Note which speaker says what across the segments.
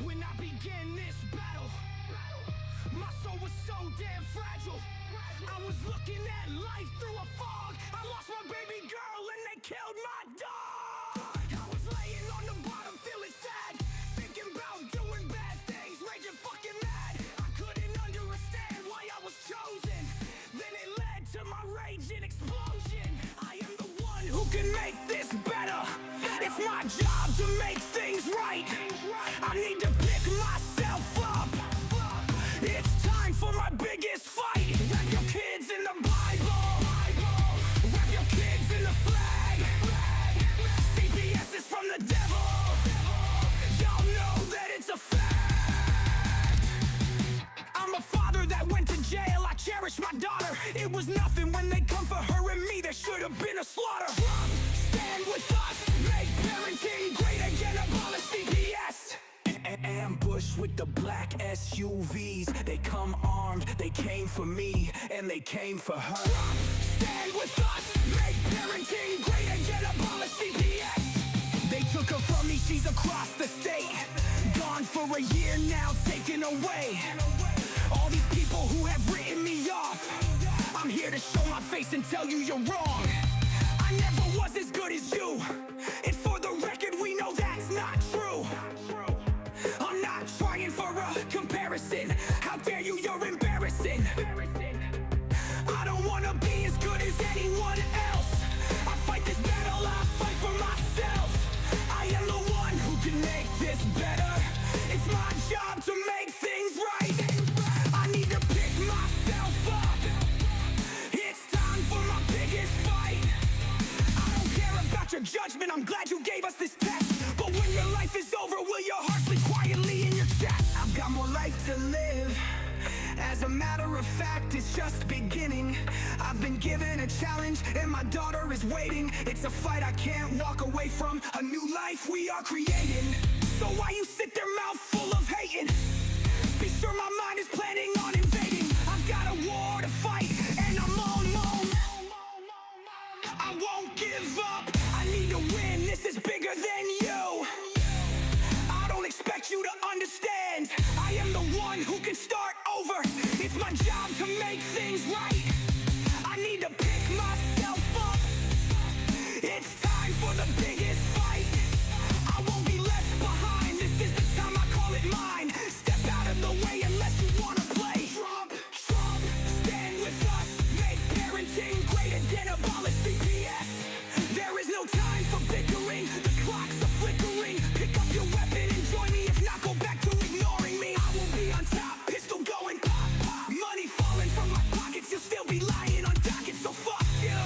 Speaker 1: When I began this battle, my soul was so damn fragile. I was looking at life through a fog. I lost my baby girl and they killed my dog. I was laying on the bottom feeling sad, thinking about doing bad things, raging fucking mad. I couldn't understand why I was chosen. Then it led to my rage and explosion. I am the one who can make this better. It's my job to make things right. I need to pick myself up. It's time for my biggest fight. Wrap your kids in the Bible. Wrap your kids in the flag. CPS is from the devil. Y'all know that it's a fact. I'm a father that went to jail. I cherish my daughter. It was nothing when they come for her and me. There should have been a slaughter. Stand with us. Make parenting great again. Abolish CPS. Ambush with the black SUVs. They come armed, they came for me, and they came for her. Stand with us, make parenting great again, abolish CPS. They took her from me, she's across the state. Gone for a year now, taken away. All these people who have written me off, I'm here to show my face and tell you you're wrong. I never was as good as you, and for the record we know that's not true. I'm not trying for a comparison. How dare you, you're embarrassing. I don't wanna be as good as anyone else. I fight this battle, I fight for myself. I am the one who can make this better. It's my job to make things right. I need to pick myself up. It's time for my biggest fight. I don't care about your judgment, I'm glad you gave us this test. But when your life is over, will your heart sleep quietly in your chest? I've got more life to live. As a matter of fact, it's just beginning. I've been given a challenge and my daughter is waiting. It's a fight I can't walk away from, a new life we are creating. So why you sit there mouth full of hating? Be sure my mind is planning on invading. I've got a war to fight and I'm on. I won't give up, I need to win, this is bigger than you. I don't expect you to understand. I am the one who can start over. It's my job to make things right. I need to pick myself up. It's time for the biggest fight. I won't be left behind. This is the time, I call it mine. Step out of the way unless you wanna play Trump. Stand with us. Make parenting great again. Abolish CPS. There is no time for bickering. The clocks are flickering. Pick up your weapon and join me. If not, go back to ignoring me. I will be on top. Pistol going pop, pop. Money falling from my pockets. You'll still be lying on dockets. So fuck you.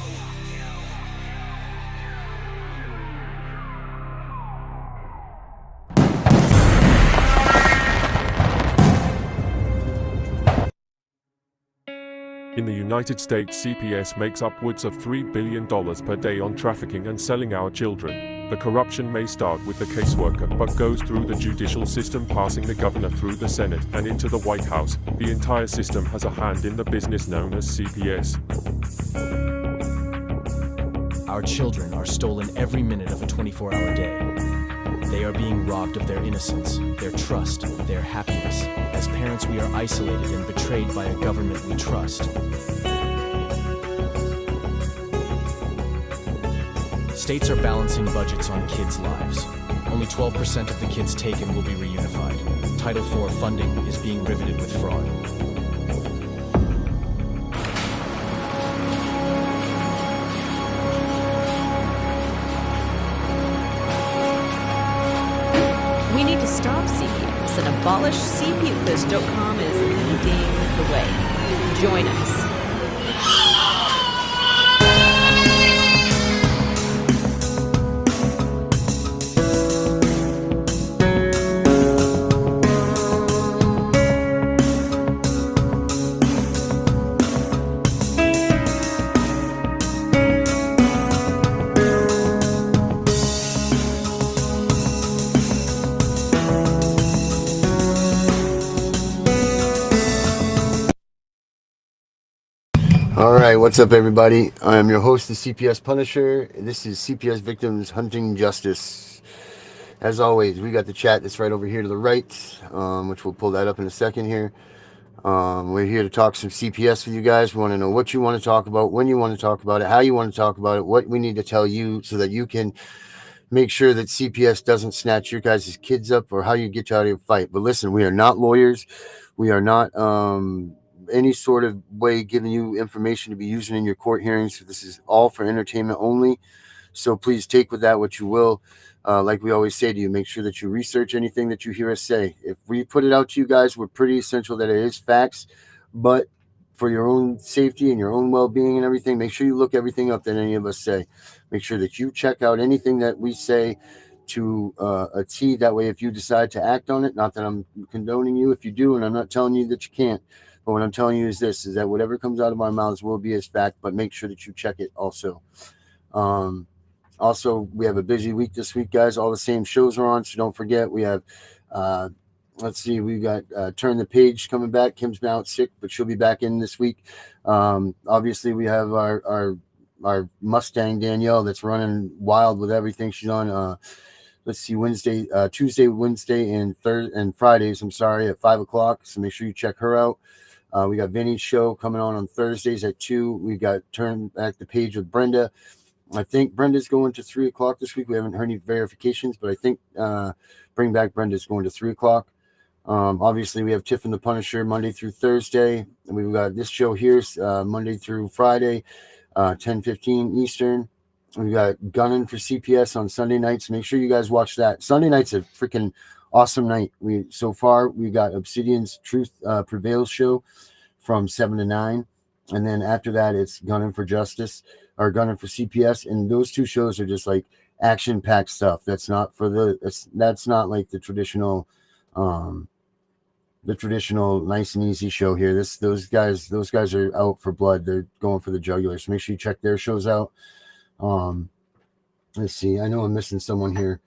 Speaker 2: In the United States, CPS makes upwards of $3 billion per day on trafficking and selling our children. The corruption may start with the caseworker, but goes through the judicial system, passing the governor through the Senate and into the White House. The entire system has a hand in the business known as CPS.
Speaker 3: Our children are stolen every minute of a 24-hour day. They are being robbed of their innocence, their trust, their happiness. As parents, we are isolated and betrayed by a government we trust. States are balancing budgets on kids' lives. Only 12% of the kids taken will be reunified. Title IV funding is being riveted with fraud.
Speaker 4: We need to stop CPS, and abolishcpus.com is leading the way. Join us.
Speaker 5: Alright, what's up everybody? I am your host, the CPS Punisher. This is CPS Victims Hunting Justice. As always, we got the chat that's right over here to the right, which we'll pull that up in a second here. We're here to talk some CPS with you guys. We want to know what you want to talk about, when you want to talk about it, how you want to talk about it, what we need to tell you so that you can make sure that CPS doesn't snatch your guys' kids up, or how you get you out of your fight. But listen, we are not lawyers. We are not any sort of way giving you information to be using in your court hearings. This is all for entertainment only. So please take with that what you will. Like we always say to you, make sure that you research anything that you hear us say. If we put it out to you guys, we're pretty essential that it is facts, but for your own safety and your own well-being and everything, make sure you look everything up that any of us say. Make sure that you check out anything that we say to a T. That way, if you decide to act on it, not that I'm condoning you if you do, and I'm not telling you that you can't, but what I'm telling you is this, is that whatever comes out of our mouths will be as fact, but make sure that you check it also. Also, we have a busy week this week, guys. All the same shows are on, so don't forget. We have, let's see, we got Turn the Page coming back. Kim's been out sick, but she'll be back in this week. Obviously, we have our Mustang Danielle that's running wild with everything she's on. Let's see, Tuesday, Wednesday, and Fridays. I'm sorry, at 5:00. So make sure you check her out. We got Vinny's show coming on Thursdays at 2. We got Turn Back the Page with Brenda. I think Brenda's going to 3:00 this week. We haven't heard any verifications, but I think Bring Back Brenda's going to 3:00. Obviously, we have Tiff and the Punisher Monday through Thursday. And we've got this show here Monday through Friday, 10:15 Eastern. We got Gunning for CPS on Sunday nights. Make sure you guys watch that. Sunday night's a freaking awesome night. So far, we got Obsidian's Truth Prevails show from 7 to 9. And then after that, it's Gunning for Justice or Gunning for CPS. And those two shows are just like action-packed stuff. That's not like the traditional nice and easy show here. Those guys are out for blood. They're going for the jugular. So make sure you check their shows out. Let's see. I know I'm missing someone here.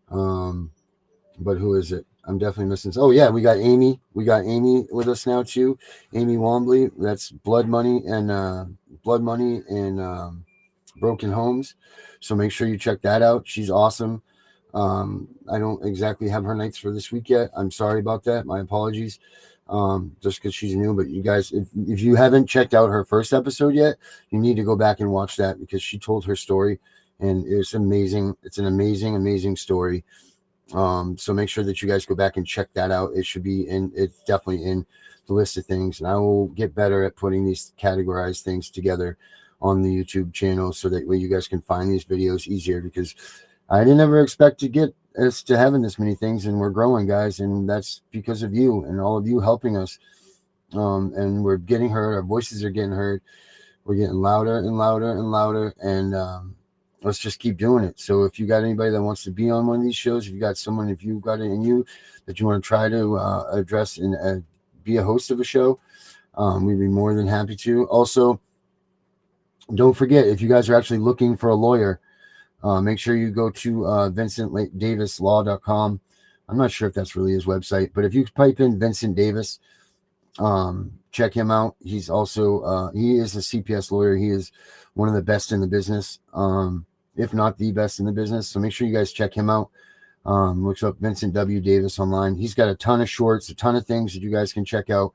Speaker 5: But who is it? I'm definitely missing. Oh yeah, we got Amy. We got Amy with us now too. Amy Wombley. That's Blood Money and Broken Homes. So make sure you check that out. She's awesome. I don't exactly have her nights for this week yet. I'm sorry about that. My apologies. Just because she's new, but you guys, if you haven't checked out her first episode yet, you need to go back and watch that because she told her story and it's amazing. It's an amazing story. So make sure that you guys go back and check that out. It should be it's definitely in the list of things, and I will get better at putting these categorized things together on the YouTube channel so that way you guys can find these videos easier, because I didn't ever expect to get us to having this many things, and we're growing, guys, and that's because of you and all of you helping us. And we're getting heard. Our voices are getting heard. We're getting louder and louder and louder, and let's just keep doing it. So if you got anybody that wants to be on one of these shows, if you got someone, if you got it in you that you want to try to address and be a host of a show, we'd be more than happy to. Also, don't forget, if you guys are actually looking for a lawyer, make sure you go to VincentDavisLaw.com. I'm not sure if that's really his website, but if you type in Vincent Davis, check him out. He's also he is a CPS lawyer. He is one of the best in the business, if not the best in the business. So make sure you guys check him out. Look up Vincent W. Davis online. He's got a ton of shorts, a ton of things that you guys can check out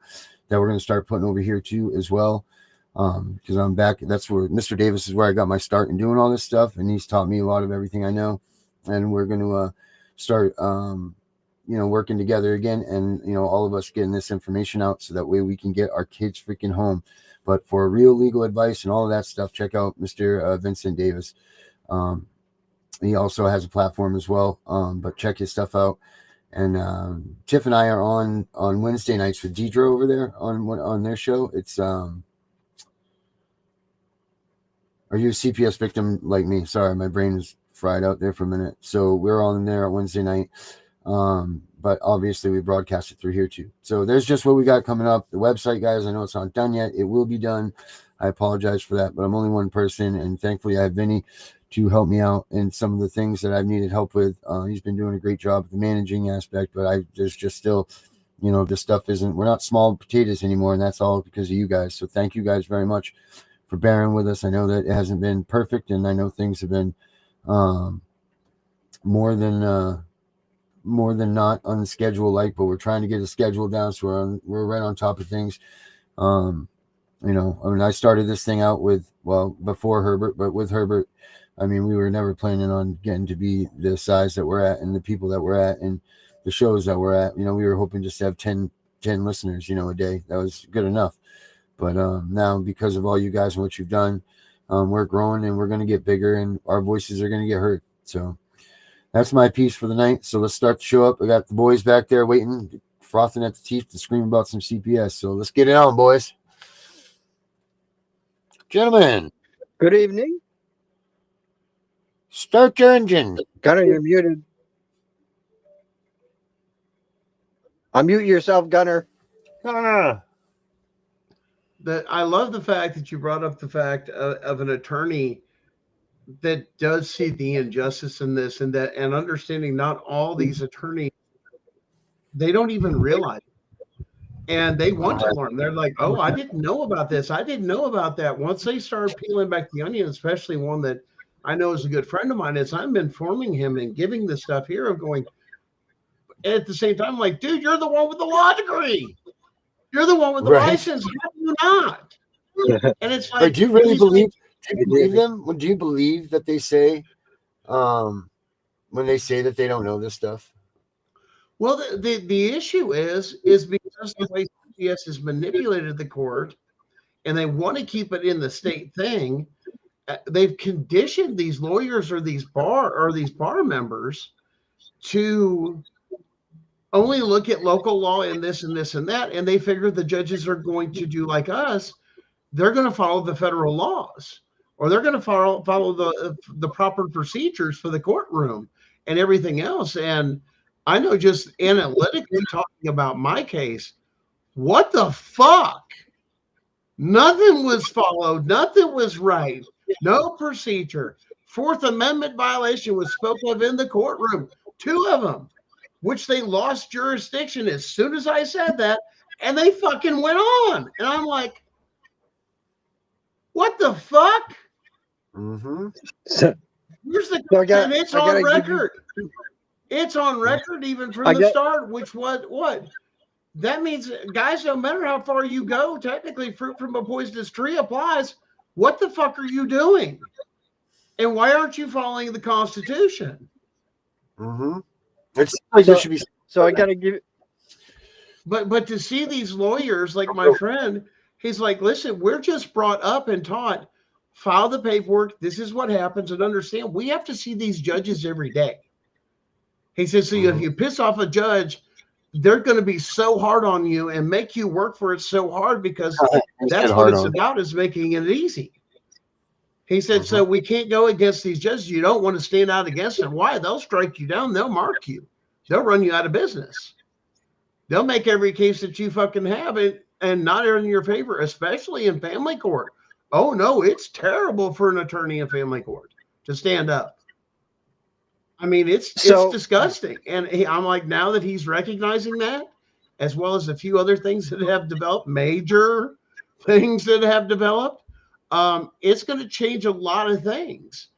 Speaker 5: that we're going to start putting over here too as well. Because I'm back. That's where Mr. Davis is where I got my start in doing all this stuff, and he's taught me a lot of everything I know. And we're going to start working together again, and all of us getting this information out so that way we can get our kids freaking home. But for real legal advice and all of that stuff, check out Mr. Vincent Davis. He also has a platform as well, but check his stuff out. And Tiff and I are on Wednesday nights with Deidre over there on their show. It's Are you a CPS victim like me? Sorry, my brain is fried out there for a minute. So we're on there on Wednesday night. But obviously we broadcast it through here too. So there's just what we got coming up. The website, guys, I know it's not done yet. It will be done. I apologize for that, but I'm only one person, and thankfully I have Vinny to help me out in some of the things that I've needed help with. He's been doing a great job with the managing aspect, but there's just still, this stuff we're not small potatoes anymore, and that's all because of you guys. So thank you guys very much for bearing with us. I know that it hasn't been perfect, and I know things have been more than more than not on the schedule, but we're trying to get a schedule down, so we're right on top of things. I started this thing out before Herbert, but with Herbert, we were never planning on getting to be the size that we're at and the people that we're at and the shows that we're at. We were hoping just to have 10 listeners, a day. That was good enough. But now, because of all you guys and what you've done, we're growing and we're going to get bigger and our voices are going to get heard. So that's my piece for the night. So let's start the show up. I got the boys back there waiting, frothing at the teeth to scream about some CPS. So let's get it on, boys. Gentlemen.
Speaker 6: Good evening.
Speaker 5: Start your engine.
Speaker 6: Gunner, you're muted. Unmute yourself, Gunner.
Speaker 7: I love the fact that you brought up the fact of an attorney that does see the injustice in this, and understanding not all these attorneys, they don't even realize it. And they want to learn. They're like, oh, I didn't know about this. I didn't know about that. Once they start peeling back the onion, especially one that I know is a good friend of mine, as I'm informing him and giving the stuff here of going, at the same time, I'm like, dude, you're the one with the law degree. You're the one with the license. How do you not? And it's like,
Speaker 5: do you really believe them? Do you believe that they say, when they say that they don't know this stuff?
Speaker 7: Well, the issue is because the way CPS has manipulated the court, and they want to keep it in the state thing. They've conditioned these lawyers or these bar members to only look at local law and this and this and that, and they figure the judges are going to do like us. They're going to follow the federal laws, or they're going to follow the proper procedures for the courtroom and everything else. And I know, just analytically talking about my case, what the fuck? Nothing was followed. Nothing was right. No procedure. Fourth Amendment violation was spoken of in the courtroom. 2 of them, which they lost jurisdiction as soon as I said that, and they fucking went on. And I'm like, what the fuck?
Speaker 5: Mm-hmm.
Speaker 7: Where's the and it's on record. It's on record even from the start, which what? That means, guys, no matter how far you go, technically fruit from a poisonous tree applies. What the fuck are you doing? And why aren't you following the Constitution?
Speaker 5: Mm-hmm. It's like there should be.
Speaker 6: So I got to give.
Speaker 7: But to see these lawyers, like my friend, he's like, listen, we're just brought up and taught, file the paperwork. This is what happens, and understand we have to see these judges every day. He says, so if you piss off a judge, they're going to be so hard on you and make you work for it so hard, because that's what it's about, is making it easy. He said, so we can't go against these judges. You don't want to stand out against them. Why? They'll strike you down. They'll mark you. They'll run you out of business. They'll make every case that you fucking have it and not in your favor, especially in family court. Oh, no, it's terrible for an attorney in family court to stand up. I mean, it's disgusting. And I'm like, now that he's recognizing that, as well as a few other things that have developed, major things that have developed, it's going to change a lot of things,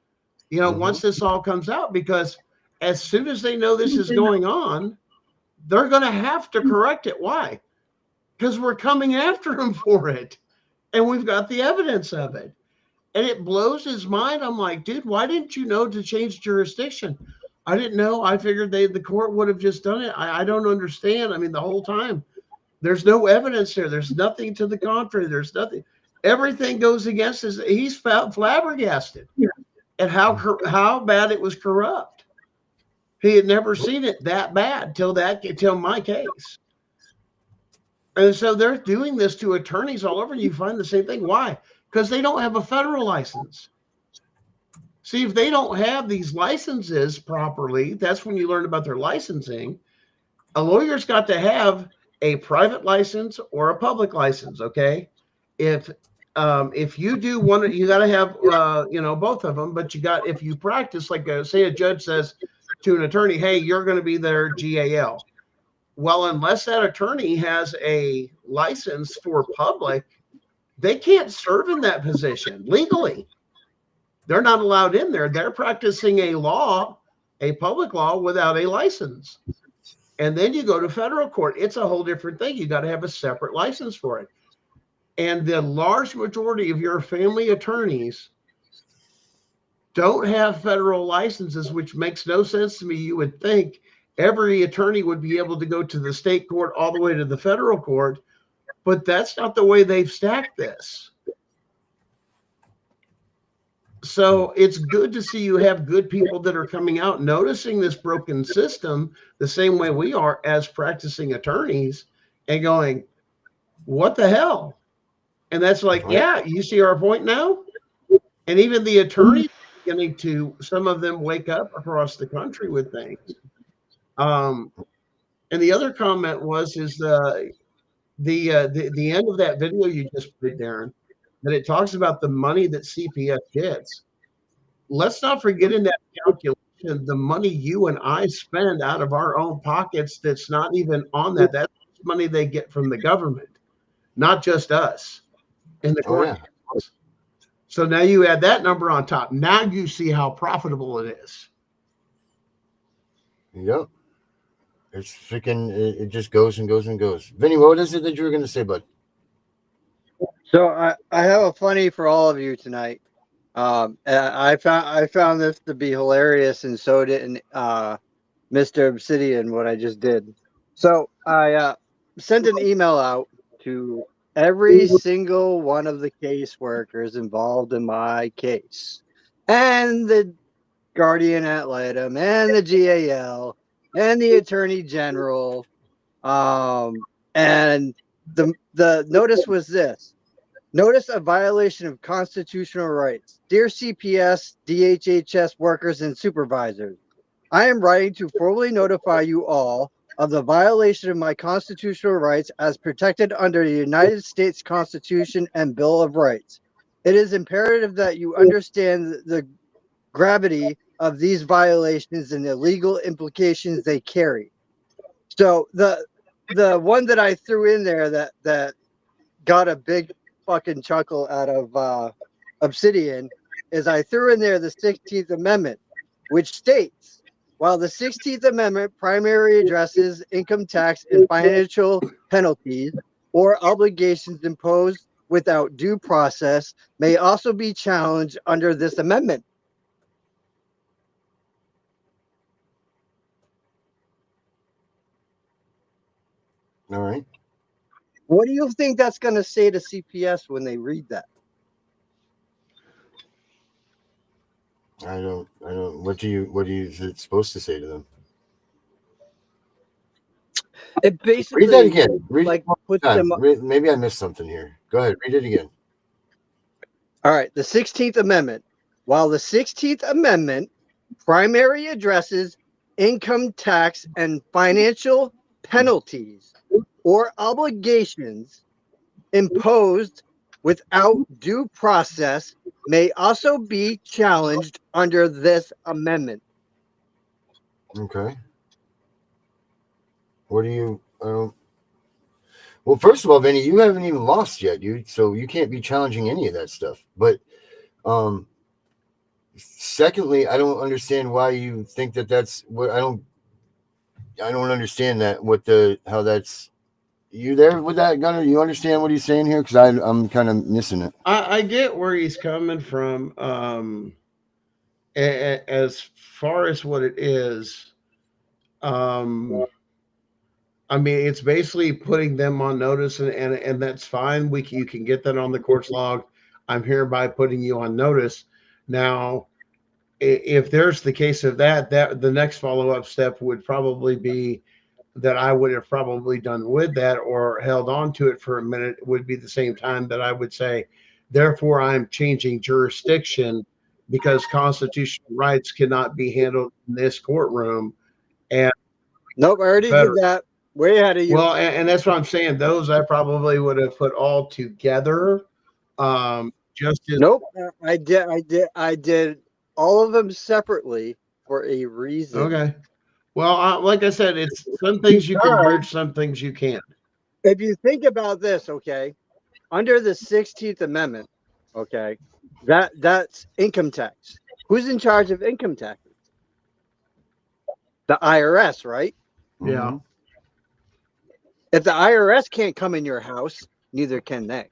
Speaker 7: once this all comes out, because as soon as they know this is going on, they're going to have to correct it. Why? Because we're coming after them for it, and we've got the evidence of it. And it blows his mind. I'm like, dude, why didn't you know to change jurisdiction? I didn't know. I figured the court would have just done it. I don't understand. I mean, the whole time, there's no evidence there. There's nothing to the contrary. There's nothing. Everything goes against us. He's flabbergasted at how bad it was corrupt. He had never seen it that bad till my case. And so they're doing this to attorneys all over. You find the same thing. Why? Because they don't have a federal license. See, if they don't have these licenses properly, that's when you learn about their licensing. A lawyer's got to have a private license or a public license. Okay, if you do one, you got to have both of them. But if you practice, like say a judge says to an attorney, "Hey, you're going to be their GAL." Well, unless that attorney has a license for public, they can't serve in that position legally. They're not allowed in there. They're practicing a law a public law without a license. And then you go to federal court. It's a whole different thing. You got to have a separate license for it. And the large majority of your family attorneys don't have federal licenses, which makes no sense to me. You would think every attorney would be able to go to the state court all the way to the federal court, but that's not the way they've stacked this. So it's good to see you have good people that are coming out, noticing this broken system the same way we are as practicing attorneys, and going, what the hell? And that's like, yeah, you see our point now? And even the attorneys are beginning to, some of them wake up across the country with things. And the other comment is the end of that video you just put, Darren, that it talks about the money that CPS gets. Let's not forget in that calculation the money you and I spend out of our own pockets that's not even on that. That's money they get from the government, not just us in the court. So now you add that number on top. Now you see how profitable it is.
Speaker 5: Yep. It's freaking, it just goes and goes and goes. Vinny, what is it that you were going to say, bud?
Speaker 6: So I have a funny for all of you tonight. And I found this to be hilarious, and so did Mr. Obsidian, what I just did. So I sent an email out to every single one of the caseworkers involved in my case, and the guardian ad litem, and the GAL, and the Attorney General, and the notice was this. Notice a violation of constitutional rights. Dear CPS, DHHS workers, and supervisors, I am writing to formally notify you all of the violation of my constitutional rights as protected under the United States Constitution and Bill of Rights. It is imperative that you understand the gravity of these violations and the legal implications they carry. So the one that I threw in there that got a big fucking chuckle out of Obsidian is I threw in there the 16th Amendment, which states, while the 16th Amendment primarily addresses income tax and financial penalties or obligations imposed without due process, may also be challenged under this amendment.
Speaker 5: All right.
Speaker 6: What do you think that's going to say to CPS when they read that?
Speaker 5: I don't, what is it supposed to say to them?
Speaker 6: It basically,
Speaker 5: read that again. Read
Speaker 6: like, puts
Speaker 5: them.
Speaker 6: them.
Speaker 5: Maybe I missed something here. Go ahead. Read it again.
Speaker 6: All right. The 16th Amendment. While the 16th Amendment primarily addresses income tax and financial penalties or obligations imposed without due process, may also be challenged under this amendment.
Speaker 5: Okay. What do you? Well, first of all, Vinny, you haven't even lost yet, dude. So you can't be challenging any of that stuff. But, secondly, I don't understand why you think that that's what I don't understand that how that's. You there with that, Gunner? You understand what he's saying here? Because I'm kind of missing it.
Speaker 7: I get where he's coming from. As far as what it is, I mean, it's basically putting them on notice, and that's fine. You can get that on the court's log. I'm hereby putting you on notice. Now, if there's the case of that the next follow-up step would probably be that I would have probably done with that or held on to it for a minute would be the same time that I would say, therefore, I'm changing jurisdiction because constitutional rights cannot be handled in this courtroom. And
Speaker 6: nope, I already did that. Way ahead of you.
Speaker 7: Well, and that's what I'm saying. Those I probably would have put all together. Just as
Speaker 6: nope, I did all of them separately for a reason.
Speaker 7: Okay. Well, like I said, it's some things you can bridge, some things you can't.
Speaker 6: If you think about this, okay, under the 16th Amendment, okay, that's income tax. Who's in charge of income taxes? The IRS, right?
Speaker 7: Yeah.
Speaker 5: Mhm.
Speaker 6: If the IRS can't come in your house, neither can they.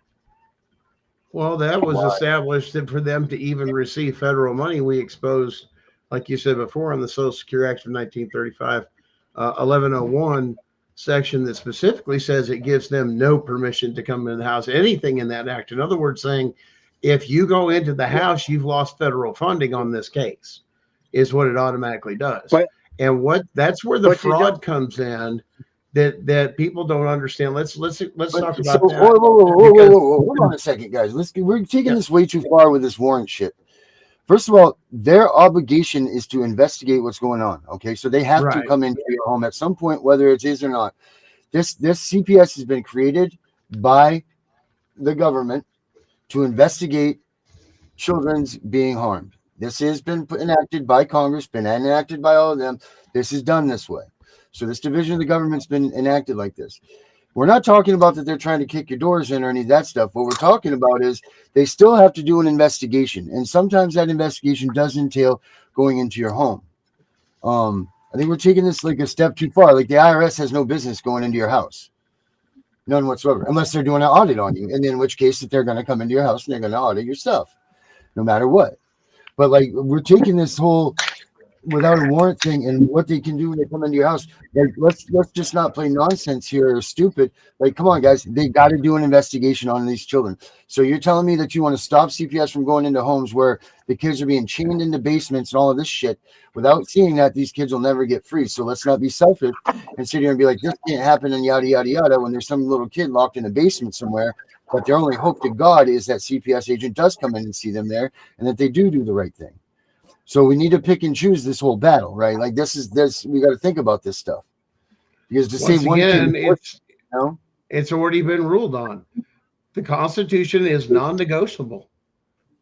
Speaker 7: Well, that was established that for them to even receive federal money, we exposed, like you said before, on the Social Security Act of 1935, 1101 section that specifically says it gives them no permission to come in the house. Anything in that act. In other words, saying if you go into the house, you've lost federal funding on this case, is what it automatically does.
Speaker 6: But
Speaker 7: And that's where the
Speaker 6: but you don't.
Speaker 7: fraud comes in that people don't understand. Let's
Speaker 5: But
Speaker 7: talk
Speaker 5: so,
Speaker 7: about that
Speaker 5: whoa,
Speaker 7: because
Speaker 5: hold on a second, guys. We're taking
Speaker 7: yeah,
Speaker 5: this way too far with this warrant shit. First of all, their obligation is to investigate what's going on. Okay, so they have to
Speaker 7: right.
Speaker 5: come into your home at some point, whether it is or not. This CPS has been created by the government to investigate children's being harmed. This has been enacted by Congress, been enacted by all of them. This is done this way. So this division of the government's been enacted like this. We're not talking about that they're trying to kick your doors in or any of that stuff. What we're talking about is they still have to do an investigation. And sometimes that investigation does entail going into your home. I think we're taking this like a step too far. Like the IRS has no business going into your house. None whatsoever, unless they're doing an audit on you. And in which case that they're going to come into your house and they're going to audit your stuff, no matter what. But like we're taking this whole without a warrant thing and what they can do when they come into your house. Like let's just not play nonsense here or stupid. Like, come on, guys, they got to do an investigation on these children. So you're telling me that you want to stop CPS from going into homes where the kids are being chained into basements and all of this shit without seeing that these kids will never get free. So let's not be selfish and sit here and be like, this can't happen and yada, yada, yada, when there's some little kid locked in a basement somewhere. But their only hope to God is that CPS agent does come in and see them there and that they do the right thing. So we need to pick and choose this whole battle, right? Like this, we got to think about this stuff because to
Speaker 7: Once
Speaker 5: save one
Speaker 7: again,
Speaker 5: kid,
Speaker 7: it's already been ruled on. The Constitution is non-negotiable.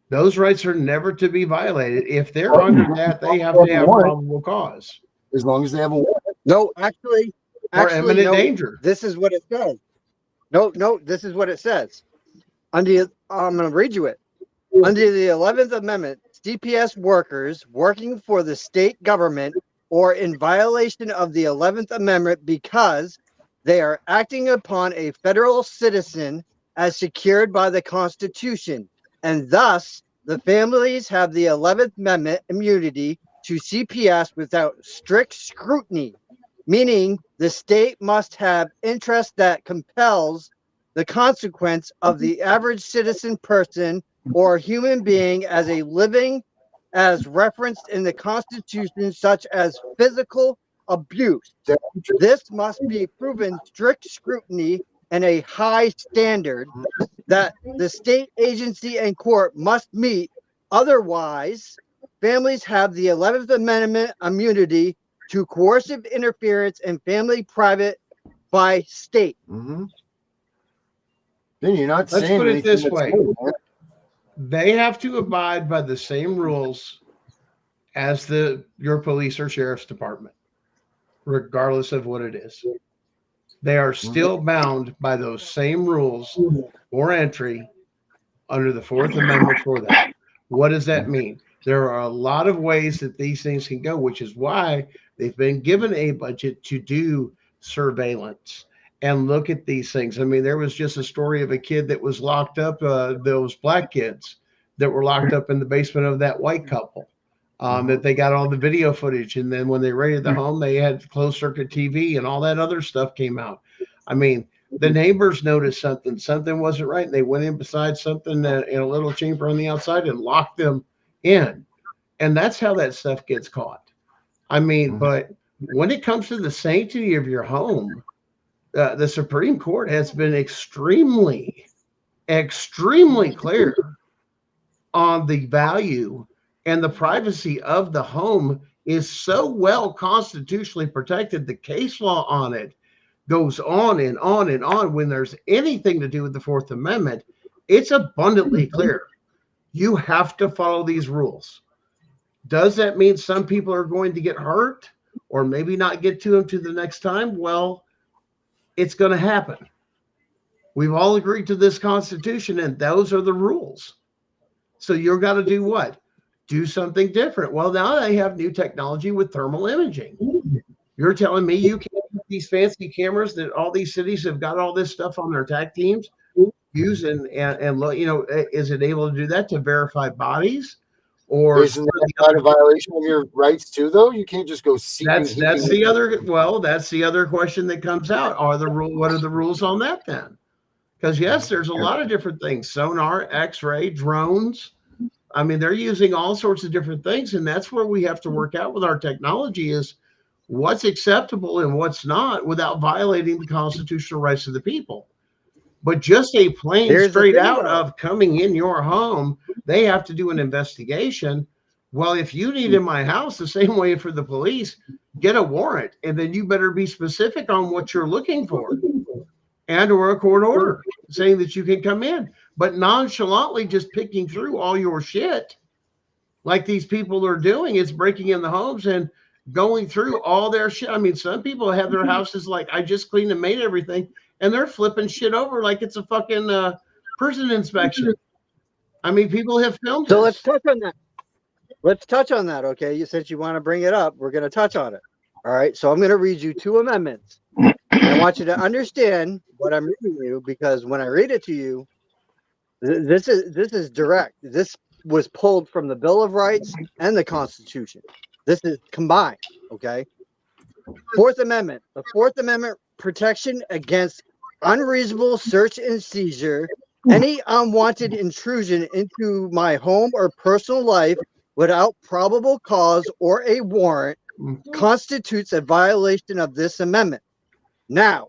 Speaker 7: Those rights are never to be violated. If they're under that, they have to have probable cause
Speaker 5: as long as they have a warrant.
Speaker 6: No,
Speaker 7: or imminent
Speaker 6: no.
Speaker 7: danger.
Speaker 6: This is what it says. No, this is what it says. I'm going to read you it. Under the 11th Amendment, CPS workers working for the state government or in violation of the 11th Amendment because they are acting upon a federal citizen as secured by the Constitution, and thus the families have the 11th Amendment immunity to CPS without strict scrutiny, meaning the state must have interest that compels the consequence of the average citizen person or human being as a living as referenced in the Constitution, such as physical abuse. This must be proven strict scrutiny and a high standard that the state agency and court must meet. Otherwise, families have the 11th Amendment immunity to coercive interference in family private by state.
Speaker 5: Mm-hmm. Then you're not
Speaker 7: Let's
Speaker 5: saying
Speaker 7: put it
Speaker 5: anything
Speaker 7: this
Speaker 5: that's
Speaker 7: way.
Speaker 5: good, man.
Speaker 7: They have to abide by the same rules as your police or sheriff's department, regardless of what it is. They are still bound by those same rules for entry under the Fourth Amendment for that. What does that mean? There are a lot of ways that these things can go, which is why they've been given a budget to do surveillance and look at these things. I mean, there was just a story of a kid that was locked up, those black kids that were locked up in the basement of that white couple, that they got all the video footage. And then when they raided the home, they had closed circuit TV and all that other stuff came out. I mean, the neighbors noticed something wasn't right. And they went in beside something in a little chamber on the outside and locked them in. And that's how that stuff gets caught. I mean, but when it comes to the sanctity of your home, the Supreme Court has been extremely clear on the value and the privacy of the home is so well constitutionally protected. The case law on it goes on and on and on. When there's anything to do with the Fourth Amendment, it's abundantly clear. You have to follow these rules. Does that mean some people are going to get hurt or maybe not get to them to the next time? Well, it's going to happen. We've all agreed to this Constitution, and those are the rules. So you've got to do what? do something different. Well, now they have new technology with thermal imaging. You're telling me you can't use these fancy cameras that all these cities have got all this stuff on their TAC teams use and look, is it able to do that to verify bodies? Or
Speaker 5: isn't that not a violation of your rights too, though? You can't just go seeking.
Speaker 7: that's the other question that comes out. What are the rules on that then? Because yes, there's a lot of different things: sonar, X-ray, drones. I mean, they're using all sorts of different things, and that's where we have to work out with our technology is what's acceptable and what's not without violating the constitutional rights of the people. But just a plain straight out of coming in your home, they have to do an investigation. Well, if you need in my house the same way for the police, get a warrant, and then you better be specific on what you're looking for and or a court order saying that you can come in. But nonchalantly just picking through all your shit like these people are doing, it's breaking in the homes and going through all their shit. I mean, some people have their houses like, I just cleaned and made everything, and they're flipping shit over like it's a fucking prison inspection. I mean, people have filmed
Speaker 6: So
Speaker 7: this.
Speaker 6: let's touch on that. Let's touch on that, okay? Since you want to bring it up, we're going to touch on it. All right. So I'm going to read you 2 amendments. I want you to understand what I'm reading you, because when I read it to you, this is direct. This was pulled from the Bill of Rights and the Constitution. This is combined, okay? 4th Amendment. The 4th Amendment protection against unreasonable search and seizure, any unwanted intrusion into my home or personal life without probable cause or a warrant constitutes a violation of this amendment. Now,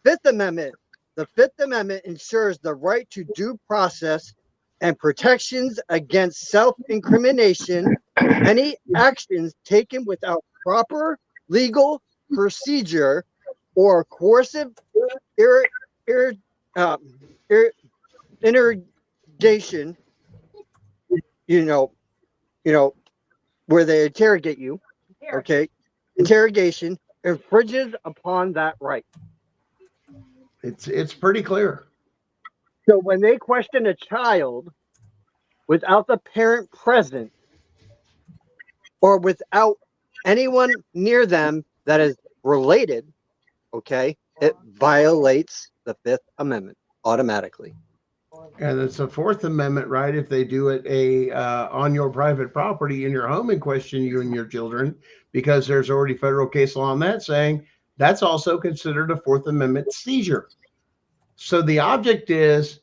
Speaker 6: 5th Amendment. The 5th Amendment ensures the right to due process and protections against self-incrimination, any actions taken without proper legal procedure or coercive interrogation, where they interrogate you, okay? Interrogation infringes upon that right.
Speaker 7: It's pretty clear.
Speaker 6: So when they question a child without the parent present or without anyone near them that is related, okay, it violates the 5th Amendment automatically.
Speaker 7: And it's a 4th Amendment, right? If they do it on your private property in your home and question you and your children, because there's already federal case law on that saying that's also considered a 4th Amendment seizure. So the object is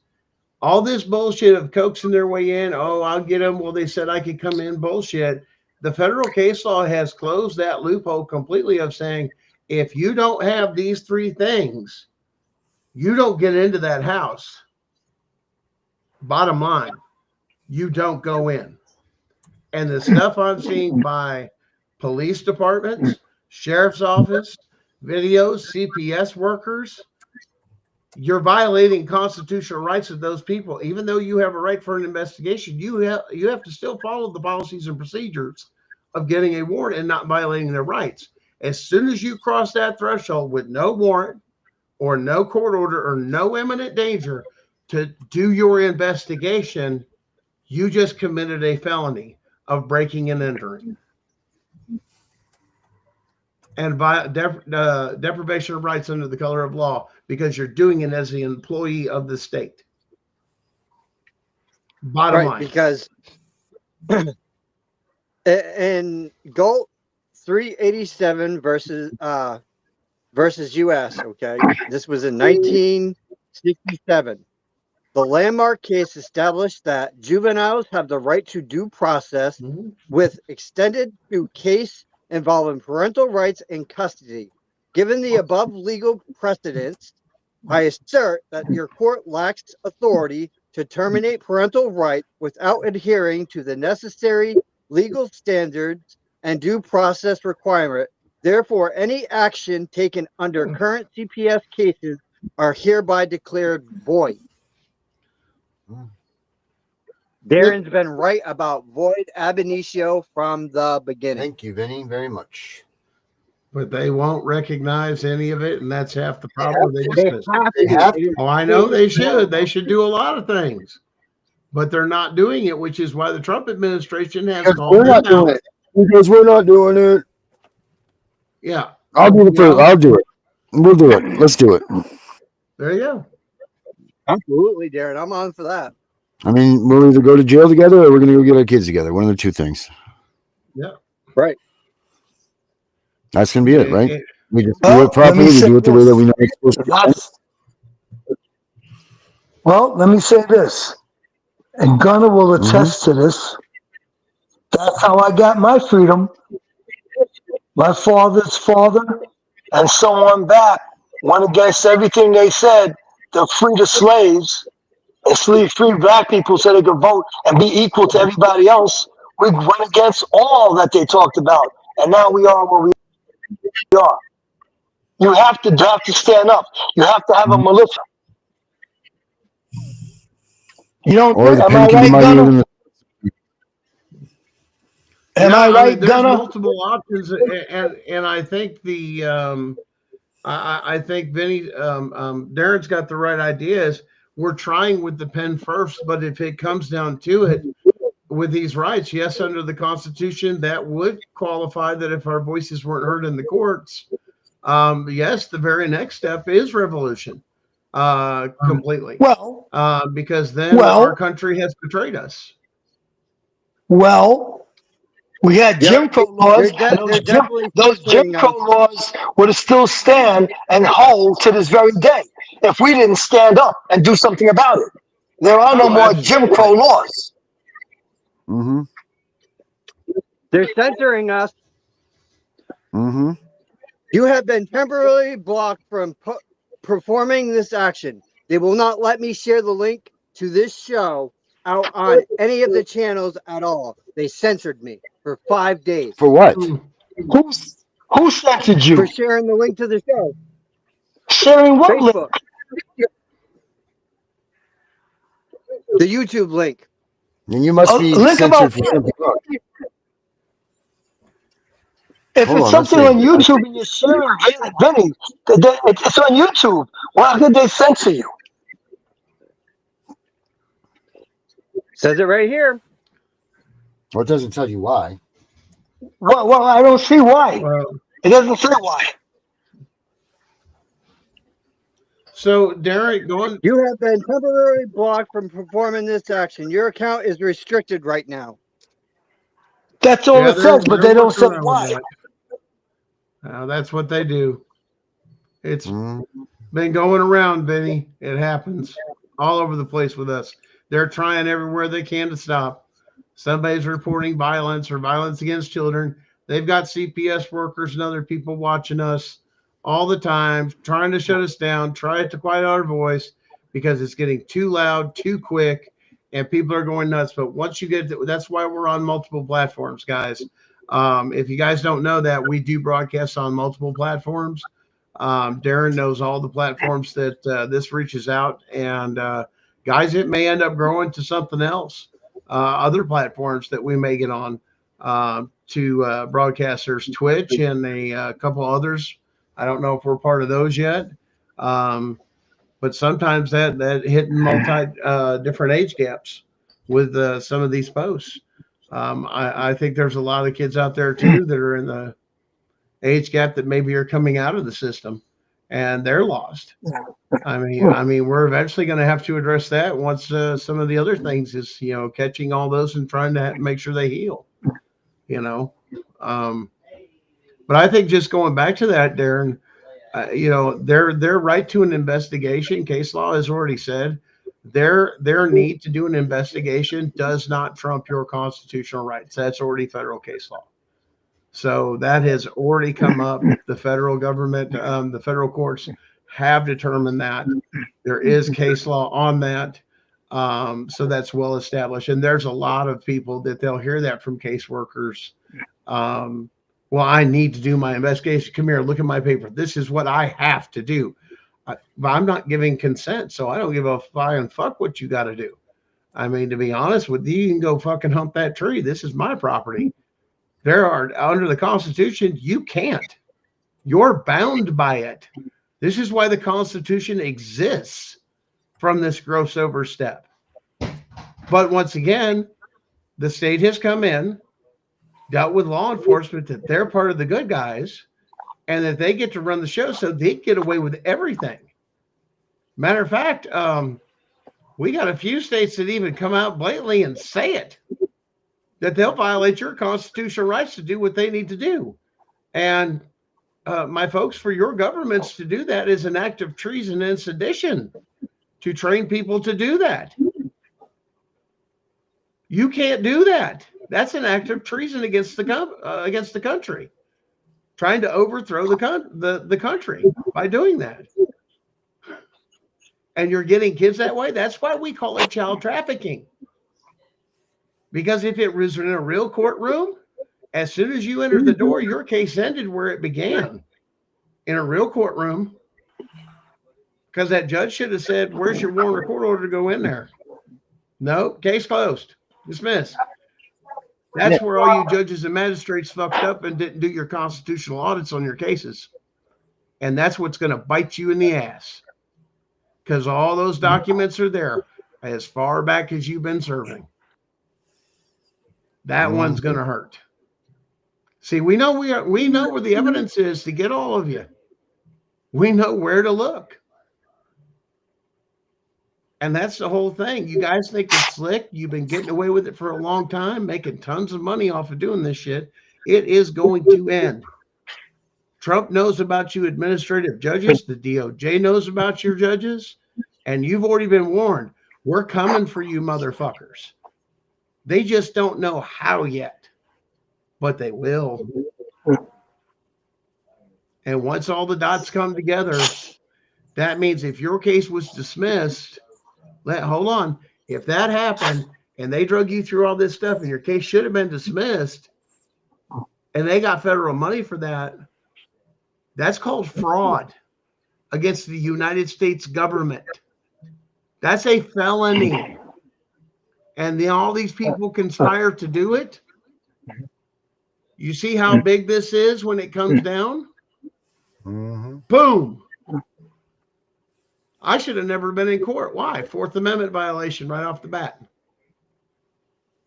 Speaker 7: all this bullshit of coaxing their way in. Oh, I'll get them. Well, they said I could come in. Bullshit. The federal case law has closed that loophole completely of saying, if you don't have these 3 things, you don't get into that house. Bottom line, you don't go in. And the stuff I'm seeing by police departments, sheriff's office, videos, CPS workers, you're violating constitutional rights of those people. Even though you have a right for an investigation, you have to still follow the policies and procedures of getting a warrant and not violating their rights. As soon as you cross that threshold with no warrant or no court order or no imminent danger to do your investigation, you just committed a felony of breaking and entering and deprivation of rights under the color of law, because you're doing it as the employee of the state. Bottom line.
Speaker 6: Because in Galt 387 versus U.S., okay, this was in 1967. The landmark case established that juveniles have the right to due process with extended to case involving parental rights and custody. Given the above legal precedents, I assert that your court lacks authority to terminate parental rights without adhering to the necessary legal standards and due process requirement. Therefore, any action taken under current CPS cases are hereby declared void. Darren's been right about void ab initio from the beginning.
Speaker 5: Thank you, Vinny, very much.
Speaker 7: But they won't recognize any of it, and that's half the problem.
Speaker 5: They have to.
Speaker 7: Oh, I know they should. They should do a lot of things. but they're not doing it, which is why the Trump administration has
Speaker 5: Because
Speaker 7: called
Speaker 5: we're
Speaker 7: them
Speaker 5: not doing
Speaker 7: out.
Speaker 5: it. Because we're not doing it.
Speaker 7: Yeah,
Speaker 5: I'll do it.
Speaker 7: well,
Speaker 5: I'll do it. We'll do it. Let's do it.
Speaker 7: there you go.
Speaker 6: Absolutely, Darren. I'm on for that.
Speaker 5: I mean, we'll either go to jail together or we're going to go get our kids together. One of the two things.
Speaker 7: Yeah,
Speaker 6: Right.
Speaker 5: That's going to be it, right? We just do
Speaker 8: Well,
Speaker 5: it properly. We do it the way that we know it's supposed to be done.
Speaker 8: Well, let me say this, and Gunnar will attest to this. That's how I got my freedom. My father's father and so on back went against everything they said to free the slaves and free black people so they could vote and be equal to everybody else. We went against all that they talked about, and now we are where we are. You have to stand up. You have to have a militia. You don't
Speaker 5: Or
Speaker 8: think?
Speaker 5: the
Speaker 8: Am
Speaker 5: pen
Speaker 8: I
Speaker 5: can be
Speaker 8: right,
Speaker 5: mightier
Speaker 8: Gunnar?
Speaker 5: than the.
Speaker 8: Am
Speaker 7: yeah,
Speaker 8: I right,
Speaker 7: mean, there's
Speaker 8: Gunnar?
Speaker 7: multiple options, and I think I think Vinny Darren's got the right ideas. We're trying with the pen first, but if it comes down to it, with these rights, yes, under the Constitution, that would qualify that if our voices weren't heard in the courts. Yes, the very next step is revolution, completely.
Speaker 8: Well,
Speaker 7: Because then our
Speaker 8: well,
Speaker 7: country has betrayed us.
Speaker 8: well. We had
Speaker 6: Yep.
Speaker 8: Jim Crow laws, and
Speaker 6: They're definitely
Speaker 8: those Jim
Speaker 6: censoring
Speaker 8: Crow
Speaker 6: us.
Speaker 8: laws would still stand and hold to this very day if we didn't stand up and do something about it. There are no
Speaker 7: Oh,
Speaker 8: more Jim Crow
Speaker 7: absolutely.
Speaker 8: laws.
Speaker 5: Mm-hmm.
Speaker 6: They're censoring us.
Speaker 5: Mm-hmm.
Speaker 6: You have been temporarily blocked from performing this action. They will not let me share the link to this show out on any of the channels at all. They censored me for 5 days
Speaker 5: For what?
Speaker 8: Who censored you?
Speaker 6: for sharing the link to the show.
Speaker 8: Sharing what link?
Speaker 6: Facebook. The YouTube link.
Speaker 5: And you must be
Speaker 8: Link about
Speaker 5: censored for something wrong.
Speaker 8: if
Speaker 5: Hold
Speaker 8: it's
Speaker 5: on, let's
Speaker 8: something
Speaker 5: see.
Speaker 8: on YouTube and you're sharing Vinny, it's on YouTube. Why could they censor you?
Speaker 6: Says it right here.
Speaker 5: Well, it doesn't tell you why.
Speaker 8: Well, I don't see why.
Speaker 7: Well,
Speaker 8: It doesn't say why.
Speaker 7: so Darren, going.
Speaker 6: You have been temporarily blocked from performing this action. Your account is restricted right now.
Speaker 8: That's all
Speaker 7: Yeah,
Speaker 8: it says, but they don't
Speaker 7: working
Speaker 8: say
Speaker 7: around with
Speaker 8: why.
Speaker 7: that. That's what they do. It's
Speaker 5: Mm.
Speaker 7: been going around, Vinny. It happens all over the place with us. They're trying everywhere they can to stop. Somebody's reporting violence or violence against children. They've got CPS workers and other people watching us all the time, trying to shut us down, trying to quiet our voice because it's getting too loud, too quick, and people are going nuts. But once you get to, that's why we're on multiple platforms, guys. If you guys don't know that, we do broadcast on multiple platforms. Darren knows all the platforms that this reaches out, and guys, it may end up growing to something else. Other platforms that we may get on to broadcasters, Twitch, and a couple others. I don't know if we're part of those yet, but sometimes that hitting multi different age gaps with some of these posts. I think there's a lot of kids out there too that are in the age gap that maybe are coming out of the system and they're lost. I mean, we're eventually going to have to address that once some of the other things is, catching all those and trying to make sure they heal, But I think just going back to that, Darren, their right to an investigation, case law has already said their need to do an investigation does not trump your constitutional rights. That's already federal case law. So that has already come up. The federal government, the federal courts have determined that there is case law on that. So that's well established. And there's a lot of people that they'll hear that from caseworkers. Well, I need to do my investigation. Come here, look at my paper. This is what I have to do. But I'm not giving consent, so I don't give a flying fuck what you got to do. I mean, to be honest with you, you can go fucking hump that tree. This is my property. There are, under the Constitution, you can't. You're bound by it. This is why the Constitution exists from this gross overstep. But once again, the state has come in, dealt with law enforcement that they're part of the good guys and that they get to run the show, so they get away with everything. Matter of fact, we got a few states that even come out blatantly and say it, that they'll violate your constitutional rights to do what they need to do. And my folks, for your governments to do that is an act of treason and sedition, to train people to do that. You can't do that. That's an act of treason against the country, trying to overthrow the country by doing that. And you're getting kids that way. That's why we call it child trafficking. Because if it was in a real courtroom, as soon as you entered the door, your case ended where it began, in a real courtroom. Because that judge should have said, where's your warrant or court order to go in there? No, case closed, dismissed. That's where all you judges and magistrates fucked up and didn't do your constitutional audits on your cases. And that's what's going to bite you in the ass. Because all those documents are there as far back as you've been serving. That one's going to hurt. See, we know where the evidence is to get all of you. We know where to look. And that's the whole thing. You guys think it's slick. You've been getting away with it for a long time, making tons of money off of doing this shit. It is going to end. Trump knows about you administrative judges. The DOJ knows about your judges. And you've already been warned. We're coming for you motherfuckers. They just don't know how yet. But they will. And once all the dots come together, that means if your case was dismissed, hold on. If that happened and they drug you through all this stuff and your case should have been dismissed and they got federal money for that, that's called fraud against the United States government. That's a felony. And all these people conspire to do it. You see how big this is when it comes down?
Speaker 5: Mm-hmm.
Speaker 7: Boom. I should have never been in court. Why? Fourth Amendment violation right off the bat.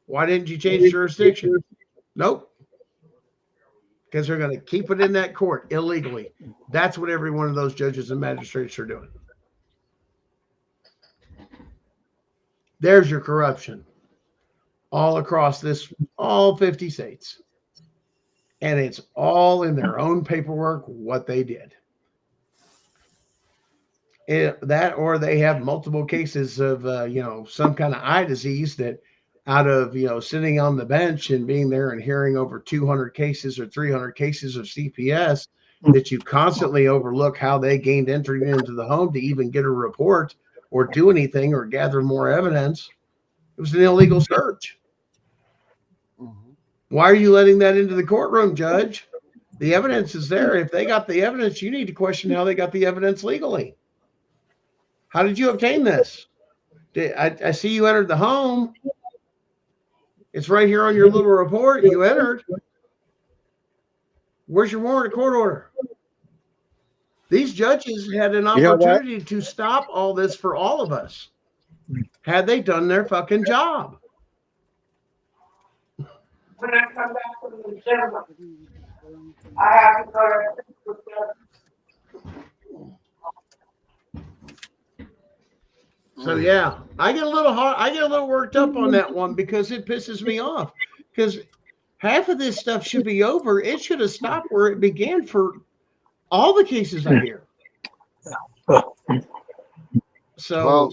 Speaker 7: Why didn't you change jurisdiction? Nope. Because they're going to keep it in that court illegally. That's what every one of those judges and magistrates are doing. There's your corruption. All across all 50 states. And it's all in their own paperwork what they did. That or they have multiple cases of some kind of eye disease that out of sitting on the bench and being there and hearing over 200 cases or 300 cases of CPS that you constantly overlook how they gained entry into the home to even get a report or do anything or gather more evidence. It was an illegal search. Why are you letting that into the courtroom, Judge? The evidence is there. If they got the evidence, you need to question how they got the evidence legally. How did you obtain this? I see you entered the home. It's right here on your little report. You entered. Where's your warrant of court order? These judges had an opportunity to stop all this for all of us. Had they done their fucking job.
Speaker 9: When I come back from the gym, I have to go to
Speaker 7: So yeah, I get a little worked up on that one because it pisses me off. Because half of this stuff should be over. It should have stopped where it began for all the cases I hear. So
Speaker 5: well,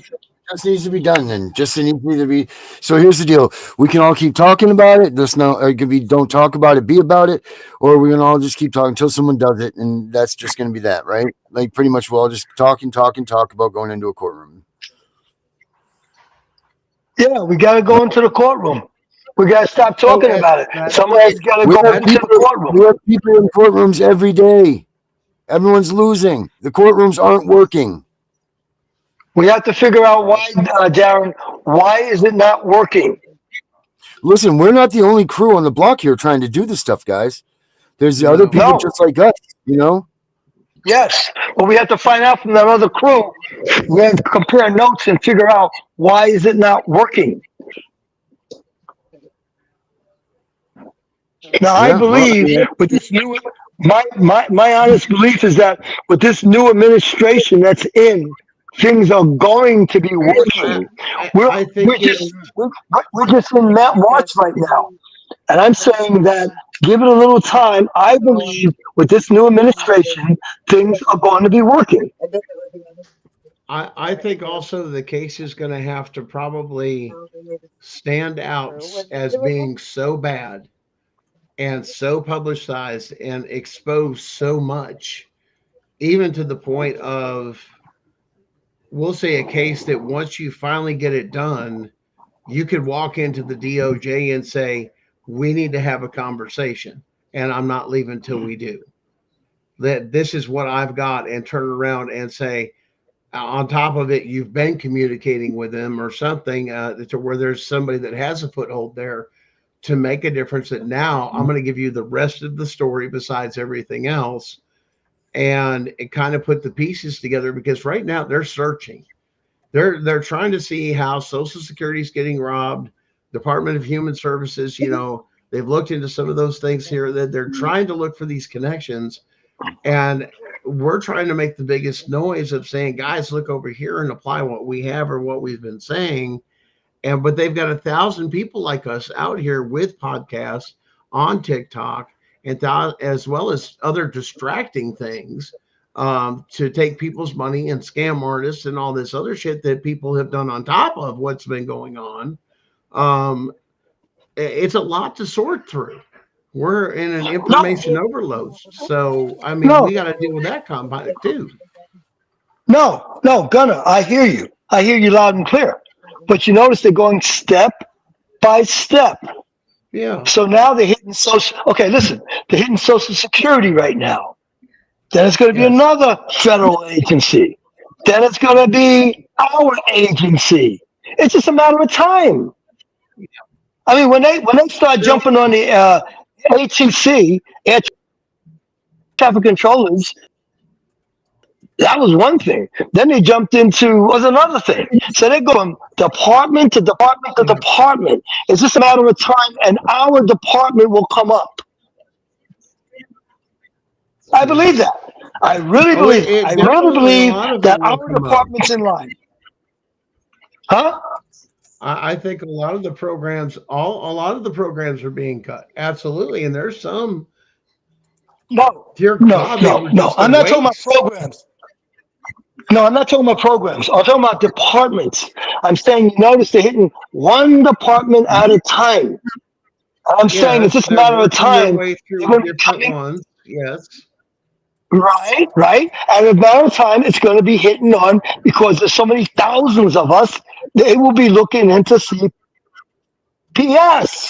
Speaker 5: just needs to be done then. Just needs to be. So here's the deal: we can all keep talking about it. Just no, it could be don't talk about it, be about it, or we're gonna all just keep talking until someone does it, and that's just gonna be that, right? Like pretty much we'll all just talk about going into a courtroom.
Speaker 8: Yeah, we got to go into the courtroom. We got to stop talking about it. Somebody's got to go into the courtroom.
Speaker 5: We have people in courtrooms every day. Everyone's losing. The courtrooms aren't working.
Speaker 8: We have to figure out why, Darren. Why is it not working?
Speaker 5: Listen, we're not the only crew on the block here trying to do this stuff, guys. There's the other people just like us,
Speaker 8: Yes, but we have to find out from that other crew. We have to compare notes and figure out why is it not working. Now, I
Speaker 5: Yeah, well, I
Speaker 8: believe
Speaker 5: mean,
Speaker 8: with this new, my honest belief is that with this new administration that's in, things are going to be
Speaker 7: I,
Speaker 8: working. We're
Speaker 7: I
Speaker 8: we're
Speaker 7: think that
Speaker 8: just we're, we're just in March right now, and I'm saying that give it a little time. I believe with this new administration, things are going to be working.
Speaker 7: I think also the case is going to have to probably stand out as being so bad and so publicized and exposed so much, even to the point of, we'll say, a case that once you finally get it done, you could walk into the DOJ and say, we need to have a conversation, and I'm not leaving till we do. That this is what I've got, and turn around and say, on top of it, you've been communicating with them or something, to where there's somebody that has a foothold there to make a difference. That now I'm going to give you the rest of the story besides everything else, and it kind of put the pieces together, because right now they're searching. They're trying to see how Social Security is getting robbed. Department of Human Services, they've looked into some of those things here, that they're trying to look for these connections. And we're trying to make the biggest noise of saying, guys, look over here and apply what we have or what we've been saying. But they've got 1,000 people like us out here with podcasts on TikTok, and as well as other distracting things, to take people's money and scam artists and all this other shit that people have done on top of what's been going on. Um, it's a lot to sort through. We're in an information
Speaker 8: No,
Speaker 7: overload. So, I mean,
Speaker 8: no,
Speaker 7: we got to deal with that component too.
Speaker 8: no, Gunner. I hear you. I hear you loud and clear. But you notice they're going step by step.
Speaker 7: Yeah.
Speaker 8: So now they're hitting social. Okay, listen, they're hitting Social Security right now. Then it's going to be
Speaker 7: Yes.
Speaker 8: another federal agency. Then it's going to be our agency. It's just a matter of time. I mean, when they start
Speaker 7: Still,
Speaker 8: jumping on the ATC, air traffic controllers, that was one thing. Then they jumped into was another thing. So they go from department to department to
Speaker 7: yeah.
Speaker 8: department. It's just a matter of time, and our department will come up. I
Speaker 7: Yeah.
Speaker 8: believe that. I really
Speaker 7: Oh,
Speaker 8: believe.
Speaker 7: it
Speaker 8: I really
Speaker 7: definitely, a
Speaker 8: believe
Speaker 7: lot of it
Speaker 8: that
Speaker 7: will
Speaker 8: our
Speaker 7: come up.
Speaker 8: department's in line. Huh?
Speaker 7: I think a lot of the programs, a lot of the programs are being cut. Absolutely. And there's some,
Speaker 8: No,
Speaker 7: dear
Speaker 8: no,
Speaker 7: God, they
Speaker 8: no,
Speaker 7: were
Speaker 8: no.
Speaker 7: just a
Speaker 8: I'm not talking about
Speaker 7: waste.
Speaker 8: programs. No, I'm not talking about programs. I'm talking about departments. I'm saying, you notice they're hitting one department at a time. I'm saying it's
Speaker 7: Yes,
Speaker 8: just a
Speaker 7: they're
Speaker 8: matter of
Speaker 7: working their
Speaker 8: time.
Speaker 7: way
Speaker 8: They're
Speaker 7: through
Speaker 8: going to be
Speaker 7: different
Speaker 8: coming
Speaker 7: ones. Yes.
Speaker 8: right, right. And in a matter of time, it's going to be hitting on because there's so many thousands of us. They will be looking into CPS.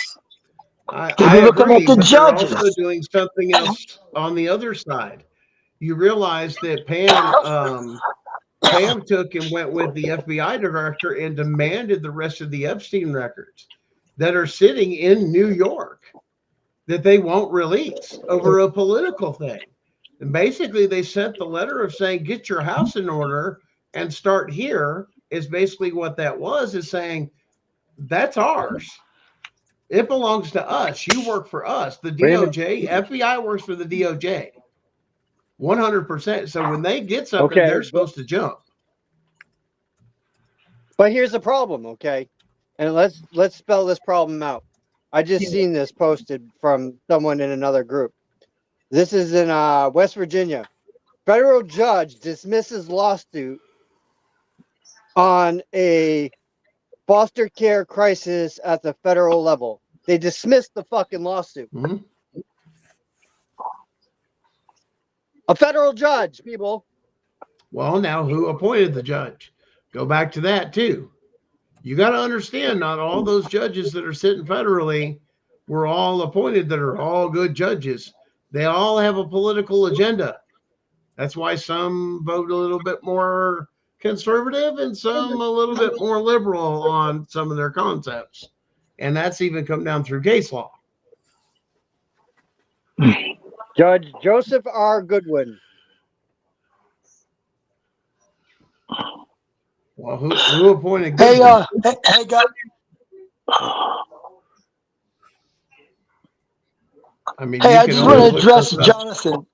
Speaker 8: They'll
Speaker 7: I
Speaker 8: be looking at
Speaker 7: agree,
Speaker 8: the
Speaker 7: but they're also
Speaker 8: judges.
Speaker 7: doing something else on the other side. You realize that Pam took and went with the FBI director and demanded the rest of the Epstein records that are sitting in New York, that they won't release over a political thing. And basically, they sent the letter of saying, get your house in order and start here, is basically what that was, is saying, that's ours. It belongs to us. You work for us. The
Speaker 6: Wait a minute.
Speaker 7: DOJ, FBI works for the DOJ 100%. So when they get something,
Speaker 6: Okay,
Speaker 7: they're supposed to jump.
Speaker 6: but here's the problem, okay? And let's spell this problem out. I just seen this posted from someone in another group. This is in West Virginia. Federal judge dismisses lawsuit on a foster care crisis at the federal level. They dismissed the fucking lawsuit.
Speaker 7: Mm-hmm.
Speaker 6: A federal judge, people.
Speaker 7: Well, now who appointed the judge? Go back to that too. You got to understand, not all those judges that are sitting federally were all appointed that are all good judges. They all have a political agenda. That's why some vote a little bit more conservative and some a little bit more liberal on some of their concepts. And that's even come down through case law.
Speaker 6: Judge Joseph R. Goodwin.
Speaker 7: Well, who appointed
Speaker 8: Hey,
Speaker 7: Goodwin?
Speaker 8: hey, guys.
Speaker 7: I mean,
Speaker 8: Hey,
Speaker 7: you
Speaker 8: I
Speaker 7: can
Speaker 8: just want
Speaker 7: only
Speaker 8: to
Speaker 7: put so
Speaker 8: address
Speaker 7: stuff.
Speaker 8: Jonathan.